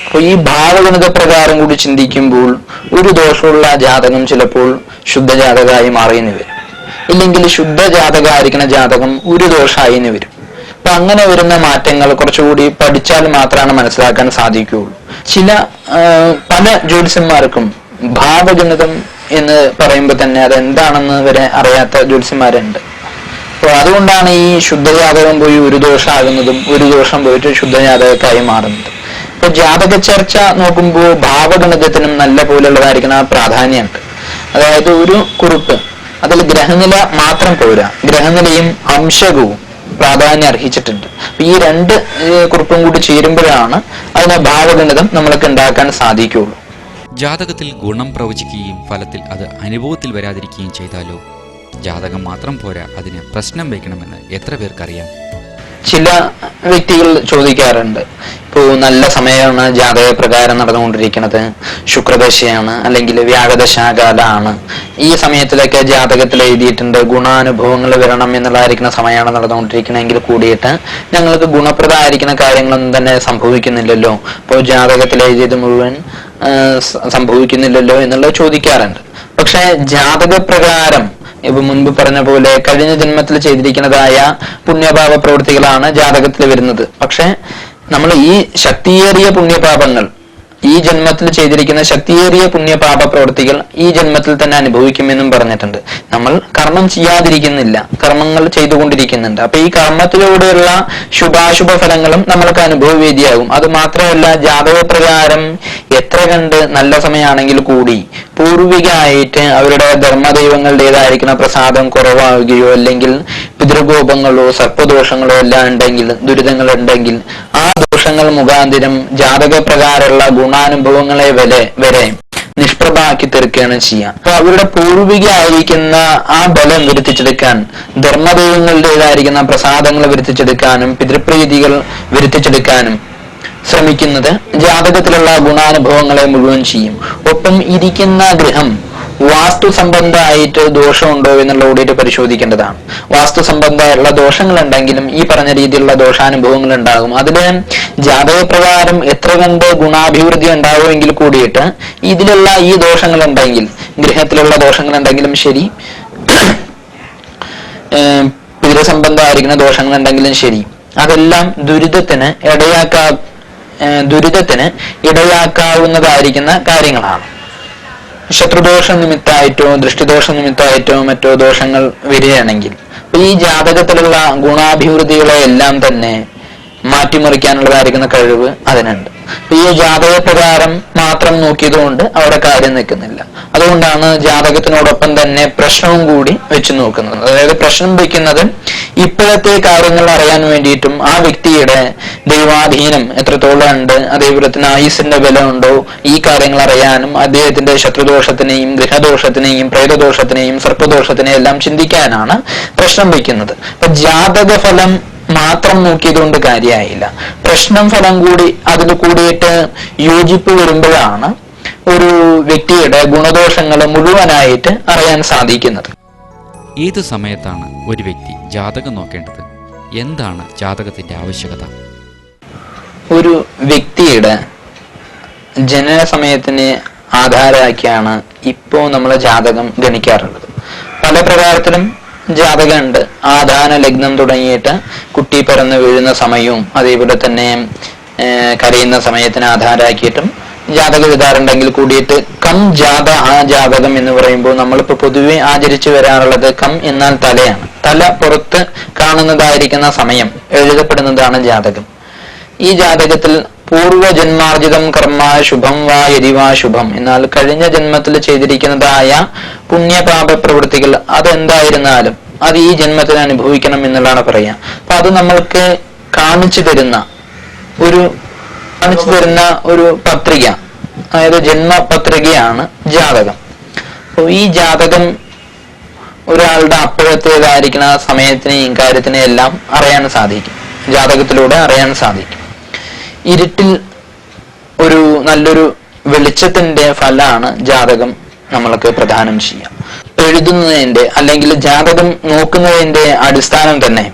അപ്പോൾ ഈ ഭാവഗണിത പ്രകാരം കൂടി ചിന്തിക്കുമ്പോൾ ഒരു ദോഷമുള്ള ജാതകം ചിലപ്പോൾ ശുദ്ധജാതകമായി മാറിയെന്ന് വരും, ഇല്ലെങ്കിൽ ശുദ്ധജാതകമായിരിക്കുന്ന ജാതകം ഒരു ദോഷമായി വരും. അപ്പൊ അങ്ങനെ വരുന്ന മാറ്റങ്ങൾ കുറച്ചുകൂടി പഠിച്ചാൽ മാത്രമാണ് മനസ്സിലാക്കാൻ സാധിക്കുകയുള്ളൂ. പല ജ്യോത്സ്യന്മാർക്കും ഭാവഗണിതം എന്ന് പറയുമ്പോൾ തന്നെ അതെന്താണെന്ന് വരെ അറിയാത്ത ജ്യോത്സ്യന്മാരുണ്ട്. അപ്പോൾ അതുകൊണ്ടാണ് ഈ ശുദ്ധജാതകം പോയി ഒരു ദോഷമാകുന്നതും ഒരു ദോഷം പോയിട്ട് ശുദ്ധജാതകക്കായി മാറുന്നതും. ഇപ്പൊ ജാതക ചർച്ച നോക്കുമ്പോൾ ഭാവഗണിതത്തിനും നല്ല പോലുള്ളതായിരിക്കുന്ന പ്രാധാന്യമുണ്ട്. അതായത് ഒരു കുറിപ്പ് അതിൽ ഗ്രഹനില മാത്രം പോരാ, ഗ്രഹനിലയും അംശകവും പ്രാധാന്യം അർഹിച്ചിട്ടുണ്ട്. ഈ രണ്ട് കുറിപ്പും കൂടി ചേരുമ്പോഴാണ് അതിനെ ഭാവഗണിതം നമ്മൾക്ക് ഉണ്ടാക്കാൻ സാധിക്കുകയുള്ളൂ. ജാതകത്തിൽ ഗുണം പ്രവചിക്കുകയും ഫലത്തിൽ അത് അനുഭവത്തിൽ വരാതിരിക്കുകയും ചെയ്താലോ? ജാതകം മാത്രം പോരാ, അതിന് പ്രശ്നം വയ്ക്കണമെന്ന് എത്ര പേർക്കറിയാം? ചില വ്യക്തികൾ ചോദിക്കാറുണ്ട്, ഇപ്പോൾ നല്ല സമയമാണ് ജാതക പ്രകാരം നടന്നുകൊണ്ടിരിക്കുന്നത്, ശുക്രദശയാണ് അല്ലെങ്കിൽ വ്യാഴദശാകാലമാണ്, ഈ സമയത്തിലൊക്കെ ജാതകത്തിൽ എഴുതിയിട്ടുണ്ട് ഗുണാനുഭവങ്ങൾ വരണം എന്നുള്ളതായിരിക്കുന്ന സമയമാണ് നടന്നുകൊണ്ടിരിക്കണമെങ്കിൽ കൂടിയിട്ട് ഞങ്ങൾക്ക് ഗുണപ്രദമായിരിക്കുന്ന കാര്യങ്ങളൊന്നും തന്നെ സംഭവിക്കുന്നില്ലല്ലോ, അപ്പോൾ ജാതകത്തിൽ എഴുതിയത് മുഴുവൻ സംഭവിക്കുന്നില്ലല്ലോ എന്നുള്ളത് ചോദിക്കാറുണ്ട്. പക്ഷെ ജാതക പ്രകാരം ഇപ്പൊ മുൻപ് പറഞ്ഞ പോലെ കഴിഞ്ഞ ജന്മത്തിൽ ചെയ്തിരിക്കുന്നതായ പുണ്യപാപ പ്രവൃത്തികളാണ് ജാതകത്തിൽ വരുന്നത്. പക്ഷെ നമ്മൾ ഈ ശക്തിയേറിയ പുണ്യപാപങ്ങൾ ഈ ജന്മത്തിൽ ചെയ്തിരിക്കുന്ന ശക്തിയേറിയ പുണ്യപാപ പ്രവൃത്തികൾ ഈ ജന്മത്തിൽ തന്നെ അനുഭവിക്കുമെന്നും പറഞ്ഞിട്ടുണ്ട്. നമ്മൾ കർമ്മം ചെയ്യാതിരിക്കുന്നില്ല, കർമ്മങ്ങൾ ചെയ്തുകൊണ്ടിരിക്കുന്നുണ്ട്. അപ്പൊ ഈ കർമ്മത്തിലൂടെയുള്ള ശുഭാശുഭ ഫലങ്ങളും നമ്മൾക്ക് അനുഭവവേദിയാകും. അത് മാത്രമല്ല, ജാതകപ്രകാരം എത്ര കണ്ട് നല്ല സമയമാണെങ്കിൽ കൂടി പൂർവികമായിട്ട് അവരുടെ ധർമ്മദൈവങ്ങളുടേതായിരിക്കുന്ന പ്രസാദം കുറവാവുകയോ അല്ലെങ്കിൽ പിതൃകോപങ്ങളോ സർപ്പദോഷങ്ങളോ എല്ലാം ഉണ്ടെങ്കിൽ, ദുരിതങ്ങൾ ഉണ്ടെങ്കിൽ ആ ദോഷങ്ങൾ മുഖാന്തിരം ജാതകപ്രകാരമുള്ള ഗുണാനുഭവങ്ങളെ വരെ നിഷ്പ്രഭമാക്കി തീർക്കുകയാണ് ചെയ്യുക. അപ്പൊ അവരുടെ പൂർവികമായിരിക്കുന്ന ആ ബലം വരുത്തിച്ചെടുക്കാൻ, ധർമ്മദൈവങ്ങളുടേതായിരിക്കുന്ന പ്രസാദങ്ങൾ വരുത്തിച്ചെടുക്കാനും പിതൃപ്രീതികൾ വരുത്തിച്ചെടുക്കാനും ശ്രമിക്കുന്നത് ജാതകത്തിലുള്ള ഗുണാനുഭവങ്ങളെ മുഴുവൻ ചെയ്യും. ഒപ്പം ഇരിക്കുന്ന ഗ്രഹം വാസ്തു സംബന്ധമായിട്ട് ദോഷമുണ്ടോ എന്നുള്ള കൂടിയിട്ട് പരിശോധിക്കേണ്ടതാണ്. വാസ്തു സംബന്ധമായിട്ടുള്ള ദോഷങ്ങൾ ഉണ്ടെങ്കിലും ഈ പറഞ്ഞ രീതിയിലുള്ള ദോഷാനുഭവങ്ങൾ ഉണ്ടാകും. അതില് ജാതകപ്രകാരം എത്ര കണ്ട് ഗുണാഭിവൃദ്ധി ഉണ്ടാവുമെങ്കിൽ കൂടിയിട്ട് ഇതിലുള്ള ഈ ദോഷങ്ങൾ ഉണ്ടെങ്കിൽ, ഗ്രഹത്തിലുള്ള ദോഷങ്ങൾ ഉണ്ടെങ്കിലും ശരി, പിതൃസംബന്ധമായിരിക്കുന്ന ദോഷങ്ങൾ ഉണ്ടെങ്കിലും ശരി, അതെല്ലാം ദുരിതത്തിന് ഇടയാക്കാവുന്നതായിരിക്കുന്ന കാര്യങ്ങളാണ്. ശത്രുദോഷ നിമിത്തമായിട്ടോ ദൃഷ്ടിദോഷ നിമിത്തമായിട്ടോ മറ്റോ ദോഷങ്ങൾ വരികയാണെങ്കിൽ ഈ ജാതകത്തിലുള്ള ഗുണാഭിവൃദ്ധികളെ എല്ലാം തന്നെ മാറ്റിമറിക്കാനുള്ളതായിരിക്കുന്ന കഴിവ് അതിനുണ്ട്. ഈ ജാതകപ്രകാരം മാത്രം നോക്കിയതുകൊണ്ട് അവിടെ കാര്യം നിൽക്കുന്നില്ല. അതുകൊണ്ടാണ് ജാതകത്തിനോടൊപ്പം തന്നെ പ്രശ്നവും കൂടി വെച്ച് നോക്കുന്നത്. അതായത് പ്രശ്നം വയ്ക്കുന്നത് ഇപ്പോഴത്തെ കാര്യങ്ങൾ അറിയാൻ വേണ്ടിയിട്ടും ആ വ്യക്തിയുടെ ദൈവാധീനം എത്രത്തോളം ഉണ്ട്, അതേപോലെ തന്നെ ആയുസിന്റെ ബലമുണ്ടോ, ഈ കാര്യങ്ങൾ അറിയാനും അദ്ദേഹത്തിന്റെ ശത്രുദോഷത്തിനെയും ഗൃഹദോഷത്തിനെയും പ്രേതദോഷത്തിനെയും സർപ്പദോഷത്തിനെയും എല്ലാം ചിന്തിക്കാനാണ് പ്രശ്നം വയ്ക്കുന്നത്. അപ്പൊ ജാതകഫലം മാത്രം നോക്കിയതുകൊണ്ട് കാര്യമായില്ല. പ്രശ്നം ഫലം കൂടി അതിൽ കൂടിയിട്ട് യോജിപ്പ് വരുമ്പോഴാണ് ഒരു വ്യക്തിയുടെ ഗുണദോഷങ്ങൾ മുഴുവനായിട്ട് അറിയാൻ സാധിക്കുന്നത്. ഏത് സമയത്താണ് ഒരു വ്യക്തി ജാതകം നോക്കേണ്ടത്? എന്താണ് ജാതകത്തിന്റെ ആവശ്യകത? ഒരു വ്യക്തിയുടെ ജനന സമയത്തിനെ ആധാരമാക്കിയാണ് ഇപ്പോൾ നമ്മൾ ജാതകം ഗണിക്കാറുള്ളത്. പല പ്രകാരത്തിലും ജാതകമുണ്ട്. ആധാന ലഗ്നം തുടങ്ങിയിട്ട് കുട്ടി പിറന്നു വീഴുന്ന സമയവും അതേപോലെ തന്നെ കരയുന്ന സമയത്തിന് ആധാരമാക്കിയിട്ടും ജാതകം എഴുതാറുണ്ടെങ്കിൽ കൂടിയിട്ട് കം ജാത ആ ജാതകം എന്ന് പറയുമ്പോൾ നമ്മളിപ്പോ പൊതുവെ ആചരിച്ചു വരാറുള്ളത് കം എന്നാൽ തലയാണ്. തല പുറത്ത് കാണുന്നതായിരിക്കുന്ന സമയം എഴുതപ്പെടുന്നതാണ് ജാതകം. ഈ ജാതകത്തിൽ പൂർവജന്മാർജിതം കർമ്മ ശുഭം വാ യതിവാ ശുഭം എന്നാൽ കഴിഞ്ഞ ജന്മത്തിൽ ചെയ്തിരിക്കുന്നതായ പുണ്യപാപ പ്രവൃത്തികൾ അതെന്തായിരുന്നാലും അത് ഈ ജന്മത്തിൽ അനുഭവിക്കണം എന്നുള്ളതാണ് പറയാ. അപ്പൊ അത് നമ്മൾക്ക് കാണിച്ചു തരുന്ന ഒരു പത്രിക, അതായത് ജന്മപത്രികയാണ് ജാതകം. അപ്പൊ ഈ ജാതകം ഒരാളുടെ അപ്പോഴത്തേതായിരിക്കുന്ന സമയത്തിനെയും കാര്യത്തിനെയും എല്ലാം അറിയാൻ സാധിക്കും, ജാതകത്തിലൂടെ അറിയാൻ സാധിക്കും. ഇരുട്ടിൽ ഒരു നല്ലൊരു വെളിച്ചത്തിന്റെ ഫലമാണ് ജാതകം നമ്മൾക്ക് പ്രദാനം ചെയ്യാം. എഴുതുന്നതിന്റെ അല്ലെങ്കിൽ ജാതകം നോക്കുന്നതിന്റെ അടിസ്ഥാനം തന്നെ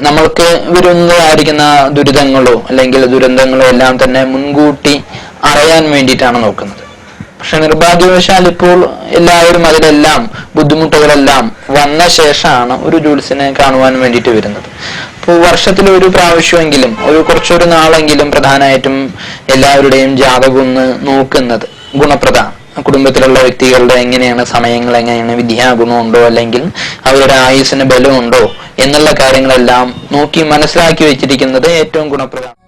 നമ്മൾക്ക് വരുന്നതായിരിക്കുന്ന ദുരിതങ്ങളോ അല്ലെങ്കിൽ ദുരന്തങ്ങളോ എല്ലാം തന്നെ മുൻകൂട്ടി അറിയാൻ വേണ്ടിയിട്ടാണ് നോക്കുന്നത്. പക്ഷെ നിർഭാഗ്യവശാൽ ഇപ്പോൾ എല്ലാവരും അതിലെല്ലാം ബുദ്ധിമുട്ടുകളെല്ലാം വന്ന ശേഷമാണ് ഒരു ജ്യോത്സ്യനെ കാണുവാൻ വേണ്ടിയിട്ട് വരുന്നത്. അപ്പോൾ വർഷത്തിൽ ഒരു പ്രാവശ്യമെങ്കിലും കുറച്ചൊരു നാളെങ്കിലും പ്രധാനമായിട്ടും എല്ലാവരുടെയും ജാതകം ഒന്ന് നോക്കുന്നത് ഗുണപ്രദമാണ്. കുടുംബത്തിലുള്ള വ്യക്തികളുടെ എങ്ങനെയാണ് സമയങ്ങൾ, എങ്ങനെയാണ് വിദ്യാഗുണമുണ്ടോ അല്ലെങ്കിൽ അവരുടെ ആയുസ്സിന് ബലമുണ്ടോ എന്നുള്ള കാര്യങ്ങളെല്ലാം നോക്കി മനസ്സിലാക്കി വെച്ചിരിക്കുന്നത് ഏറ്റവും ഗുണപ്രദമാണ്.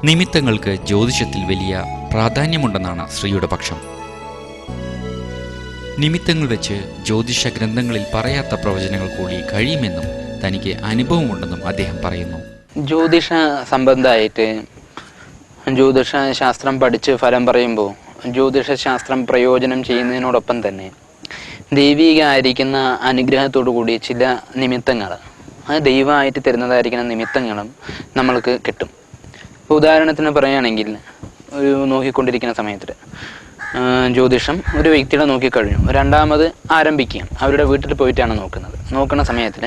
നിമിത്തങ്ങൾക്ക് ജ്യോതിഷത്തിൽ വലിയ പ്രാധാന്യമുണ്ടെന്നാണ് ശ്രീയുടെ പക്ഷം. നിമിത്തങ്ങൾ വെച്ച് ജ്യോതിഷ ഗ്രന്ഥങ്ങളിൽ പറയാത്ത പ്രവചനങ്ങൾ കൂടി കഴിയുമെന്നും തനിക്ക് അനുഭവമുണ്ടെന്നും അദ്ദേഹം പറയുന്നു. ജ്യോതിഷ സംബന്ധമായിട്ട് ജ്യോതിഷ ശാസ്ത്രം പഠിച്ച് ഫലം പറയുമ്പോൾ ജ്യോതിഷ ശാസ്ത്രം പ്രയോജനം ചെയ്യുന്നതിനോടൊപ്പം തന്നെ ദൈവികമായിരിക്കുന്ന അനുഗ്രഹത്തോടു കൂടി ചില നിമിത്തങ്ങൾ, അത് ദൈവമായിട്ട് തരുന്നതായിരിക്കുന്ന നിമിത്തങ്ങളും നമ്മൾക്ക് കിട്ടും. ഉദാഹരണത്തിന് പറയുകയാണെങ്കിൽ നോക്കിക്കൊണ്ടിരിക്കുന്ന സമയത്ത് ജ്യോതിഷം ഒരു വ്യക്തിയുടെ നോക്കിക്കഴിഞ്ഞു, രണ്ടാമത് ആരംഭിക്കുകയാണ്, അവരുടെ വീട്ടിൽ പോയിട്ടാണ് നോക്കുന്ന സമയത്തിൽ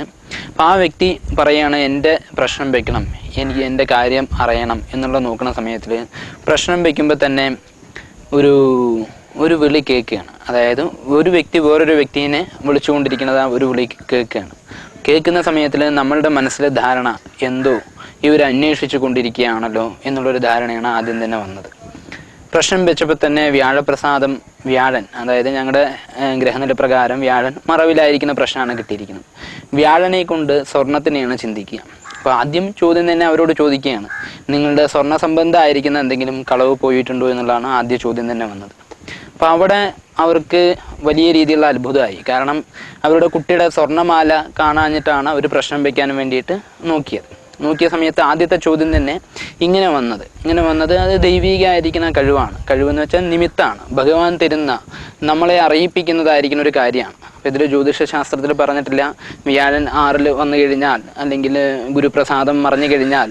അപ്പോൾ ആ വ്യക്തി പറയുകയാണ് എൻ്റെ പ്രശ്നം വയ്ക്കണം, എനിക്ക് എൻ്റെ കാര്യം അറിയണം എന്നുള്ള നോക്കുന്ന സമയത്തിൽ പ്രശ്നം വയ്ക്കുമ്പോൾ തന്നെ ഒരു വിളി കേൾക്കുകയാണ്. അതായത് ഒരു വ്യക്തി വേറൊരു വ്യക്തിയെ വിളിച്ചുകൊണ്ടിരിക്കുന്നത് ആ ഒരു വിളി കേൾക്കുകയാണ്. കേൾക്കുന്ന സമയത്തിൽ നമ്മളുടെ മനസ്സിലെ ധാരണ എന്തോ ഇവർ അന്വേഷിച്ചു കൊണ്ടിരിക്കുകയാണല്ലോ എന്നുള്ളൊരു ധാരണയാണ് ആദ്യം തന്നെ വന്നത്. പ്രശ്നം വെച്ചപ്പോൾ തന്നെ വ്യാഴപ്രസാദം വ്യാഴൻ, അതായത് ഞങ്ങളുടെ ഗ്രഹനില പ്രകാരം വ്യാഴൻ മറവിലായിരിക്കുന്ന പ്രശ്നമാണ് കിട്ടിയിരിക്കുന്നത്. വ്യാഴനെ കൊണ്ട് സ്വർണത്തിനെയാണ് ചിന്തിക്കുക. അപ്പോൾ ആദ്യം ചോദ്യം തന്നെ അവരോട് ചോദിക്കുകയാണ്, നിങ്ങളുടെ സ്വർണ്ണ സംബന്ധമായിരിക്കുന്ന എന്തെങ്കിലും കളവ് പോയിട്ടുണ്ടോ എന്നുള്ളതാണ് ആദ്യ ചോദ്യം തന്നെ വന്നത്. അപ്പോൾ അവിടെ അവർക്ക് വലിയ രീതിയിലുള്ള അത്ഭുതമായി. കാരണം അവരുടെ കുട്ടിയുടെ സ്വർണ്ണമാല കാണാഞ്ഞിട്ടാണ് അവർ പ്രശ്നം വയ്ക്കാൻ വേണ്ടിയിട്ട് നോക്കിയ സമയത്ത് ആദ്യത്തെ ചോദ്യം തന്നെ ഇങ്ങനെ വന്നത് അത് ദൈവികമായിരിക്കുന്ന കഴിവാണ്. കഴിവെന്ന് വെച്ചാൽ നിമിത്താണ്, ഭഗവാൻ തരുന്ന നമ്മളെ അറിയിപ്പിക്കുന്നതായിരിക്കുന്ന ഒരു കാര്യമാണ്. അപ്പം ഇതിൽ ജ്യോതിഷശാസ്ത്രത്തിൽ പറഞ്ഞിട്ടില്ല വ്യാഴൻ 6 വന്നു കഴിഞ്ഞാൽ അല്ലെങ്കിൽ ഗുരുപ്രസാദം മറിഞ്ഞു കഴിഞ്ഞാൽ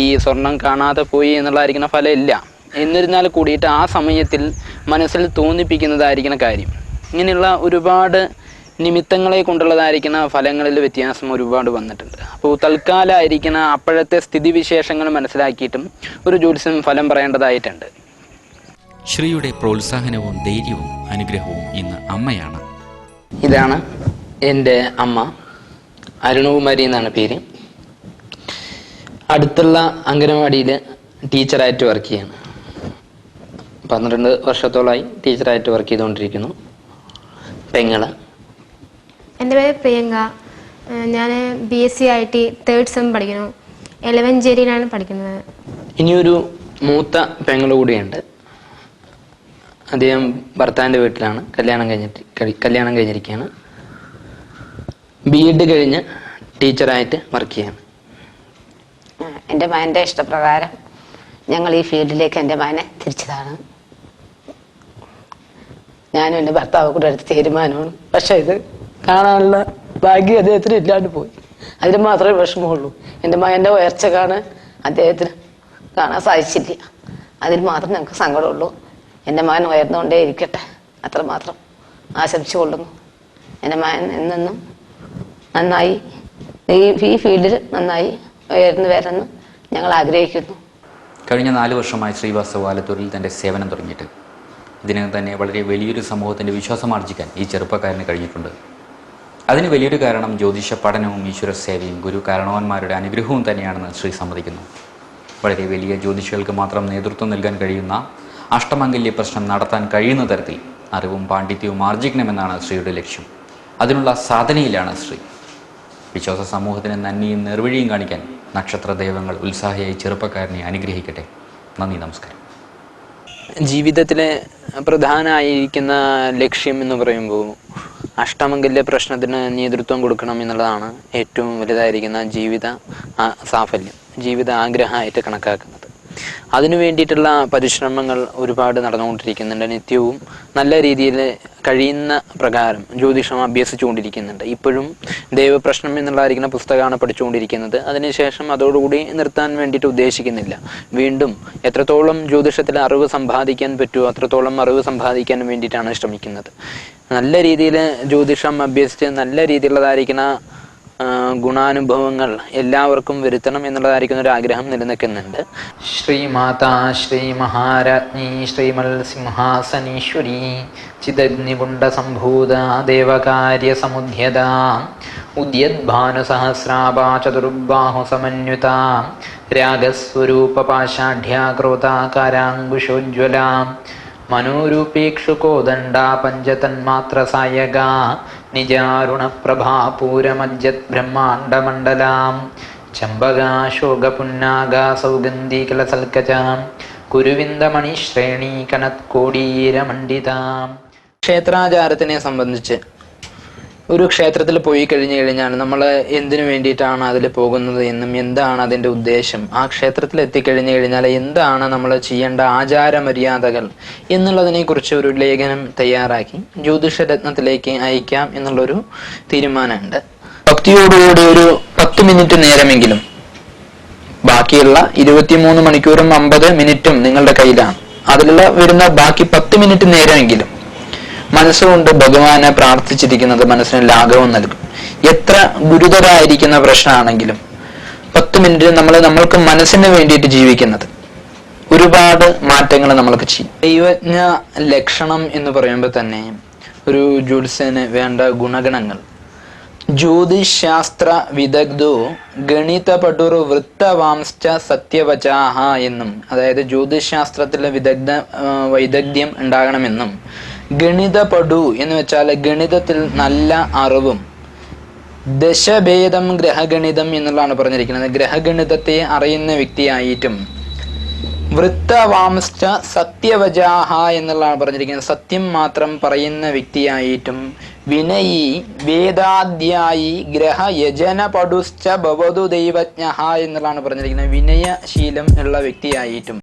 ഈ സ്വർണം കാണാതെ പോയി എന്നുള്ളതായിരിക്കുന്ന ഫലം ഇല്ല. എന്നിരുന്നാൽ കൂടിയിട്ട് ആ സമയത്തിൽ മനസ്സിൽ തോന്നിപ്പിക്കുന്നതായിരിക്കുന്ന കാര്യം, ഇങ്ങനെയുള്ള ഒരുപാട് നിമിത്തങ്ങളെ കൊണ്ടുള്ളതായിരിക്കുന്ന ഫലങ്ങളിൽ വ്യത്യാസം ഒരുപാട് വന്നിട്ടുണ്ട്. അപ്പോൾ തൽക്കാലമായിരിക്കുന്ന അപ്പോഴത്തെ സ്ഥിതിവിശേഷങ്ങൾ മനസ്സിലാക്കിയിട്ടും ഒരു ജ്യോത്സ്യം ഫലം പറയേണ്ടതായിട്ടുണ്ട്. ശ്രീയുടെ പ്രോത്സാഹനവും ധൈര്യവും അനുഗ്രഹവും ഇന്ന് അമ്മയാണ്. ഇതാണ് എൻ്റെ അമ്മ, അരുണകുമാരി എന്നാണ് പേര്. അടുത്തുള്ള അംഗനവാടിയിൽ ടീച്ചറായിട്ട് വർക്ക് ചെയ്യാണ്. 12 വർഷത്തോളമായി ടീച്ചറായിട്ട് വർക്ക് ചെയ്തുകൊണ്ടിരിക്കുന്നു. പെങ്ങള്. എൻ്റെ പേര് പ്രിയങ്ക. ഞാൻ BSc IT 3rd സെം പഠിക്കുന്നു. എലവഞ്ചേരിയിലാണ് പഠിക്കുന്നത്. ഇനിയൊരു മൂത്ത പെങ്ങൾ കൂടിയുണ്ട്. അദ്ദേഹം ഭർത്താവിൻ്റെ വീട്ടിലാണ്, കല്യാണം കഴിഞ്ഞിരിക്കുകയാണ്. BEd കഴിഞ്ഞ് ടീച്ചറായിട്ട് വർക്ക് ചെയ്യാണ്. എൻ്റെ മകൻ്റെ ഇഷ്ടപ്രകാരം ഞങ്ങൾ ഈ ഫീൽഡിലേക്ക് എൻ്റെ മകനെ തിരിച്ചതാണ്. ഞാനും എൻ്റെ ഭർത്താവ് കൂടെ എടുത്ത തീരുമാനമാണ്. പക്ഷെ ഇത് കാണാനുള്ള ഭാഗ്യം അദ്ദേഹത്തിന് ഇല്ലാണ്ട് പോയി. അതിന് മാത്രമേ വിഷമമുള്ളൂ. എൻ്റെ മകൻ്റെ ഉയർച്ച കാണാൻ അദ്ദേഹത്തിന് കാണാൻ സാധിച്ചില്ല. അതിന് മാത്രം ഞങ്ങൾക്ക് സങ്കടമുള്ളൂ. എൻ്റെ മകൻ ഉയർന്നുകൊണ്ടേ ഇരിക്കട്ടെ, അത്രമാത്രം ആശംസിച്ചു കൊള്ളുന്നു. എൻ്റെ മകൻ എന്നെന്നും നന്നായി ഈ ഫീൽഡിൽ നന്നായി ഉയർന്നു വരെന്ന് ഞങ്ങൾ ആഗ്രഹിക്കുന്നു. കഴിഞ്ഞ 4 വർഷമായി ശ്രീവാസ്തവ് ആലത്തൂരിൽ തൻ്റെ സേവനം തുടങ്ങിയിട്ട് ഇതിനകം തന്നെ വളരെ വലിയൊരു സമൂഹത്തിൻ്റെ വിശ്വാസം ആർജിക്കാൻ ഈ ചെറുപ്പക്കാരന് കഴിഞ്ഞിട്ടുണ്ട്. അതിന് വലിയൊരു കാരണം ജ്യോതിഷ പഠനവും ഈശ്വര സേവയും ഗുരു കാരണവന്മാരുടെ അനുഗ്രഹവും തന്നെയാണെന്ന് ശ്രീ സമ്മതിക്കുന്നു. വളരെ വലിയ ജ്യോതിഷികൾക്ക് മാത്രം നേതൃത്വം നൽകാൻ കഴിയുന്ന അഷ്ടമംഗല്യ പ്രശ്നം നടത്താൻ കഴിയുന്ന തരത്തിൽ അറിവും പാണ്ഡിത്യവും ആർജിക്കണമെന്നാണ് ശ്രീയുടെ ലക്ഷ്യം. അതിനുള്ള സാധനയിലാണ് ശ്രീ. വിശ്വാസ സമൂഹത്തിന് നന്മയും നിർവഴിയും കാണിക്കാൻ നക്ഷത്ര ദൈവങ്ങൾ ഉത്സാഹിയായി ചെറുപ്പക്കാരനെ അനുഗ്രഹിക്കട്ടെ. നന്ദി, നമസ്കാരം. ജീവിതത്തിലെ പ്രധാനമായിരിക്കുന്ന ലക്ഷ്യം എന്ന് പറയുമ്പോൾ അഷ്ടമംഗല്യ പ്രശ്നത്തിന് നേതൃത്വം കൊടുക്കണം എന്നുള്ളതാണ് ഏറ്റവും വലുതായിരിക്കുന്ന ജീവിത സാഫല്യം, ജീവിത ആഗ്രഹമായിട്ട് കണക്കാക്കുന്നത്. അതിനു വേണ്ടിയിട്ടുള്ള പരിശ്രമങ്ങൾ ഒരുപാട് നടന്നുകൊണ്ടിരിക്കുന്നുണ്ട്. നിത്യവും നല്ല രീതിയിൽ കഴിയുന്ന പ്രകാരം ജ്യോതിഷം അഭ്യസിച്ചുകൊണ്ടിരിക്കുന്നുണ്ട്. ഇപ്പോഴും ദൈവപ്രശ്നം എന്നുള്ളതായിരിക്കുന്ന പുസ്തകമാണ് പഠിച്ചുകൊണ്ടിരിക്കുന്നത്. അതിനുശേഷം അതോടുകൂടി നിർത്താൻ വേണ്ടിയിട്ട് ഉദ്ദേശിക്കുന്നില്ല. വീണ്ടും എത്രത്തോളം ജ്യോതിഷത്തിൽ അറിവ് സമ്പാദിക്കാൻ പറ്റുമോ അത്രത്തോളം അറിവ് സമ്പാദിക്കാൻ വേണ്ടിയിട്ടാണ് ശ്രമിക്കുന്നത്. നല്ല രീതിയിൽ ജ്യോതിഷം അഭ്യസിച്ച് നല്ല രീതിയിലുള്ളതായിരിക്കുന്ന ഗുണാനുഭവങ്ങൾ എല്ലാവർക്കും വരുത്തണം എന്നുള്ളതായിരിക്കുന്ന ഒരു ആഗ്രഹം നിലനിൽക്കുന്നുണ്ട്. ശ്രീമാതാ ശ്രീ മഹാരാജ്ഞി ശ്രീമൽ സിംഹാസനീശ്വരി ചിദഗ്നികുണ്ഡ സംഭൂത ദേവകാര്യ സമുദ്യത ഉദ്യദ്ഭാനുസഹസ്രാഭാ ചതുർബാഹു സമന്വിത രാഗസ്വരൂപ പാഷാഢ്യ ക്രോധാകാരാങ്കുശോജ്വല മനോരൂപേക്ഷുകോദണ്ഡ പഞ്ചതന്മാത്ര സായക നിജാരുണപ്രഭാപൂരമജ്ജത് ബ്രഹ്മാണ്ഡമണ്ഡലാം ചമ്പകാശോകപുന്നാഗ സൗഗന്ധീകലസൽക്കജാം കുരുവിന്ദമണിശ്രേണി കനത്കോടീരമണ്ഡിതാം. ക്ഷേത്രാചാരത്തിനെ സംബന്ധിച്ച് ഒരു ക്ഷേത്രത്തിൽ പോയി കഴിഞ്ഞാൽ നമ്മൾ എന്തിനു വേണ്ടിയിട്ടാണ് അതിൽ പോകുന്നത് എന്നും എന്താണ് അതിൻ്റെ ഉദ്ദേശം, ആ ക്ഷേത്രത്തിൽ എത്തിക്കഴിഞ്ഞു കഴിഞ്ഞാൽ എന്താണ് നമ്മൾ ചെയ്യേണ്ട ആചാര മര്യാദകൾ എന്നുള്ളതിനെ കുറിച്ച് ഒരു ലേഖനം തയ്യാറാക്കി ജ്യോതിഷരത്നത്തിലേക്ക് അയക്കാം എന്നുള്ളൊരു തീരുമാനമുണ്ട്. ഭക്തിയോടുകൂടി ഒരു 10 മിനിറ്റ് നേരമെങ്കിലും, ബാക്കിയുള്ള 23 മണിക്കൂറും 50 മിനിറ്റും നിങ്ങളുടെ കയ്യിലാണ്, അതിലുള്ള വരുന്ന ബാക്കി 10 മിനിറ്റ് നേരമെങ്കിലും മനസ്സുകൊണ്ട് ഭഗവാനെ പ്രാർത്ഥിച്ചിരിക്കുന്നത് മനസ്സിന് ലാഘവം നൽകും. എത്ര ഗുരുതരമായിരിക്കുന്ന പ്രശ്നമാണെങ്കിലും 10 മിനിറ്റ് നമ്മൾക്ക് മനസ്സിന് വേണ്ടിയിട്ട് ജീവിക്കുന്നത് ഒരുപാട് മാറ്റങ്ങൾ നമ്മൾക്ക് ചെയ്യും. ദൈവജ്ഞ ലക്ഷണം എന്ന് പറയുമ്പോൾ തന്നെ ഒരു ജ്യോത്സ്യന് വേണ്ട ഗുണഗണങ്ങൾ ജ്യോതിശാസ്ത്ര വിദഗ്ധോ ഗണിതപടുർ വൃത്തവാംശ്ച സത്യവചാഹ എന്നും, അതായത് ജ്യോതിശാസ്ത്രത്തിലെ വൈദഗ്ധ്യം ഉണ്ടാകണമെന്നും, ഗണിതപടു എന്ന് വെച്ചാൽ ഗണിതത്തിൽ നല്ല അറിവും, ദശഭേദം ഗ്രഹഗണിതം എന്നുള്ളതാണ് പറഞ്ഞിരിക്കുന്നത്, ഗ്രഹഗണിതത്തെ അറിയുന്ന വ്യക്തിയായിട്ടും, വൃത്തവാംശ്ച സത്യവചാഹ എന്നുള്ളതാണ് പറഞ്ഞിരിക്കുന്നത്, സത്യം മാത്രം പറയുന്ന വ്യക്തിയായിട്ടും, വിനയി വേദാധ്യായി ഗ്രഹയജന പടുശ്ച ഭവതു ദൈവജ്ഞ എന്നുള്ളതാണ് പറഞ്ഞിരിക്കുന്നത്, വിനയശീലം ഉള്ള വ്യക്തിയായിട്ടും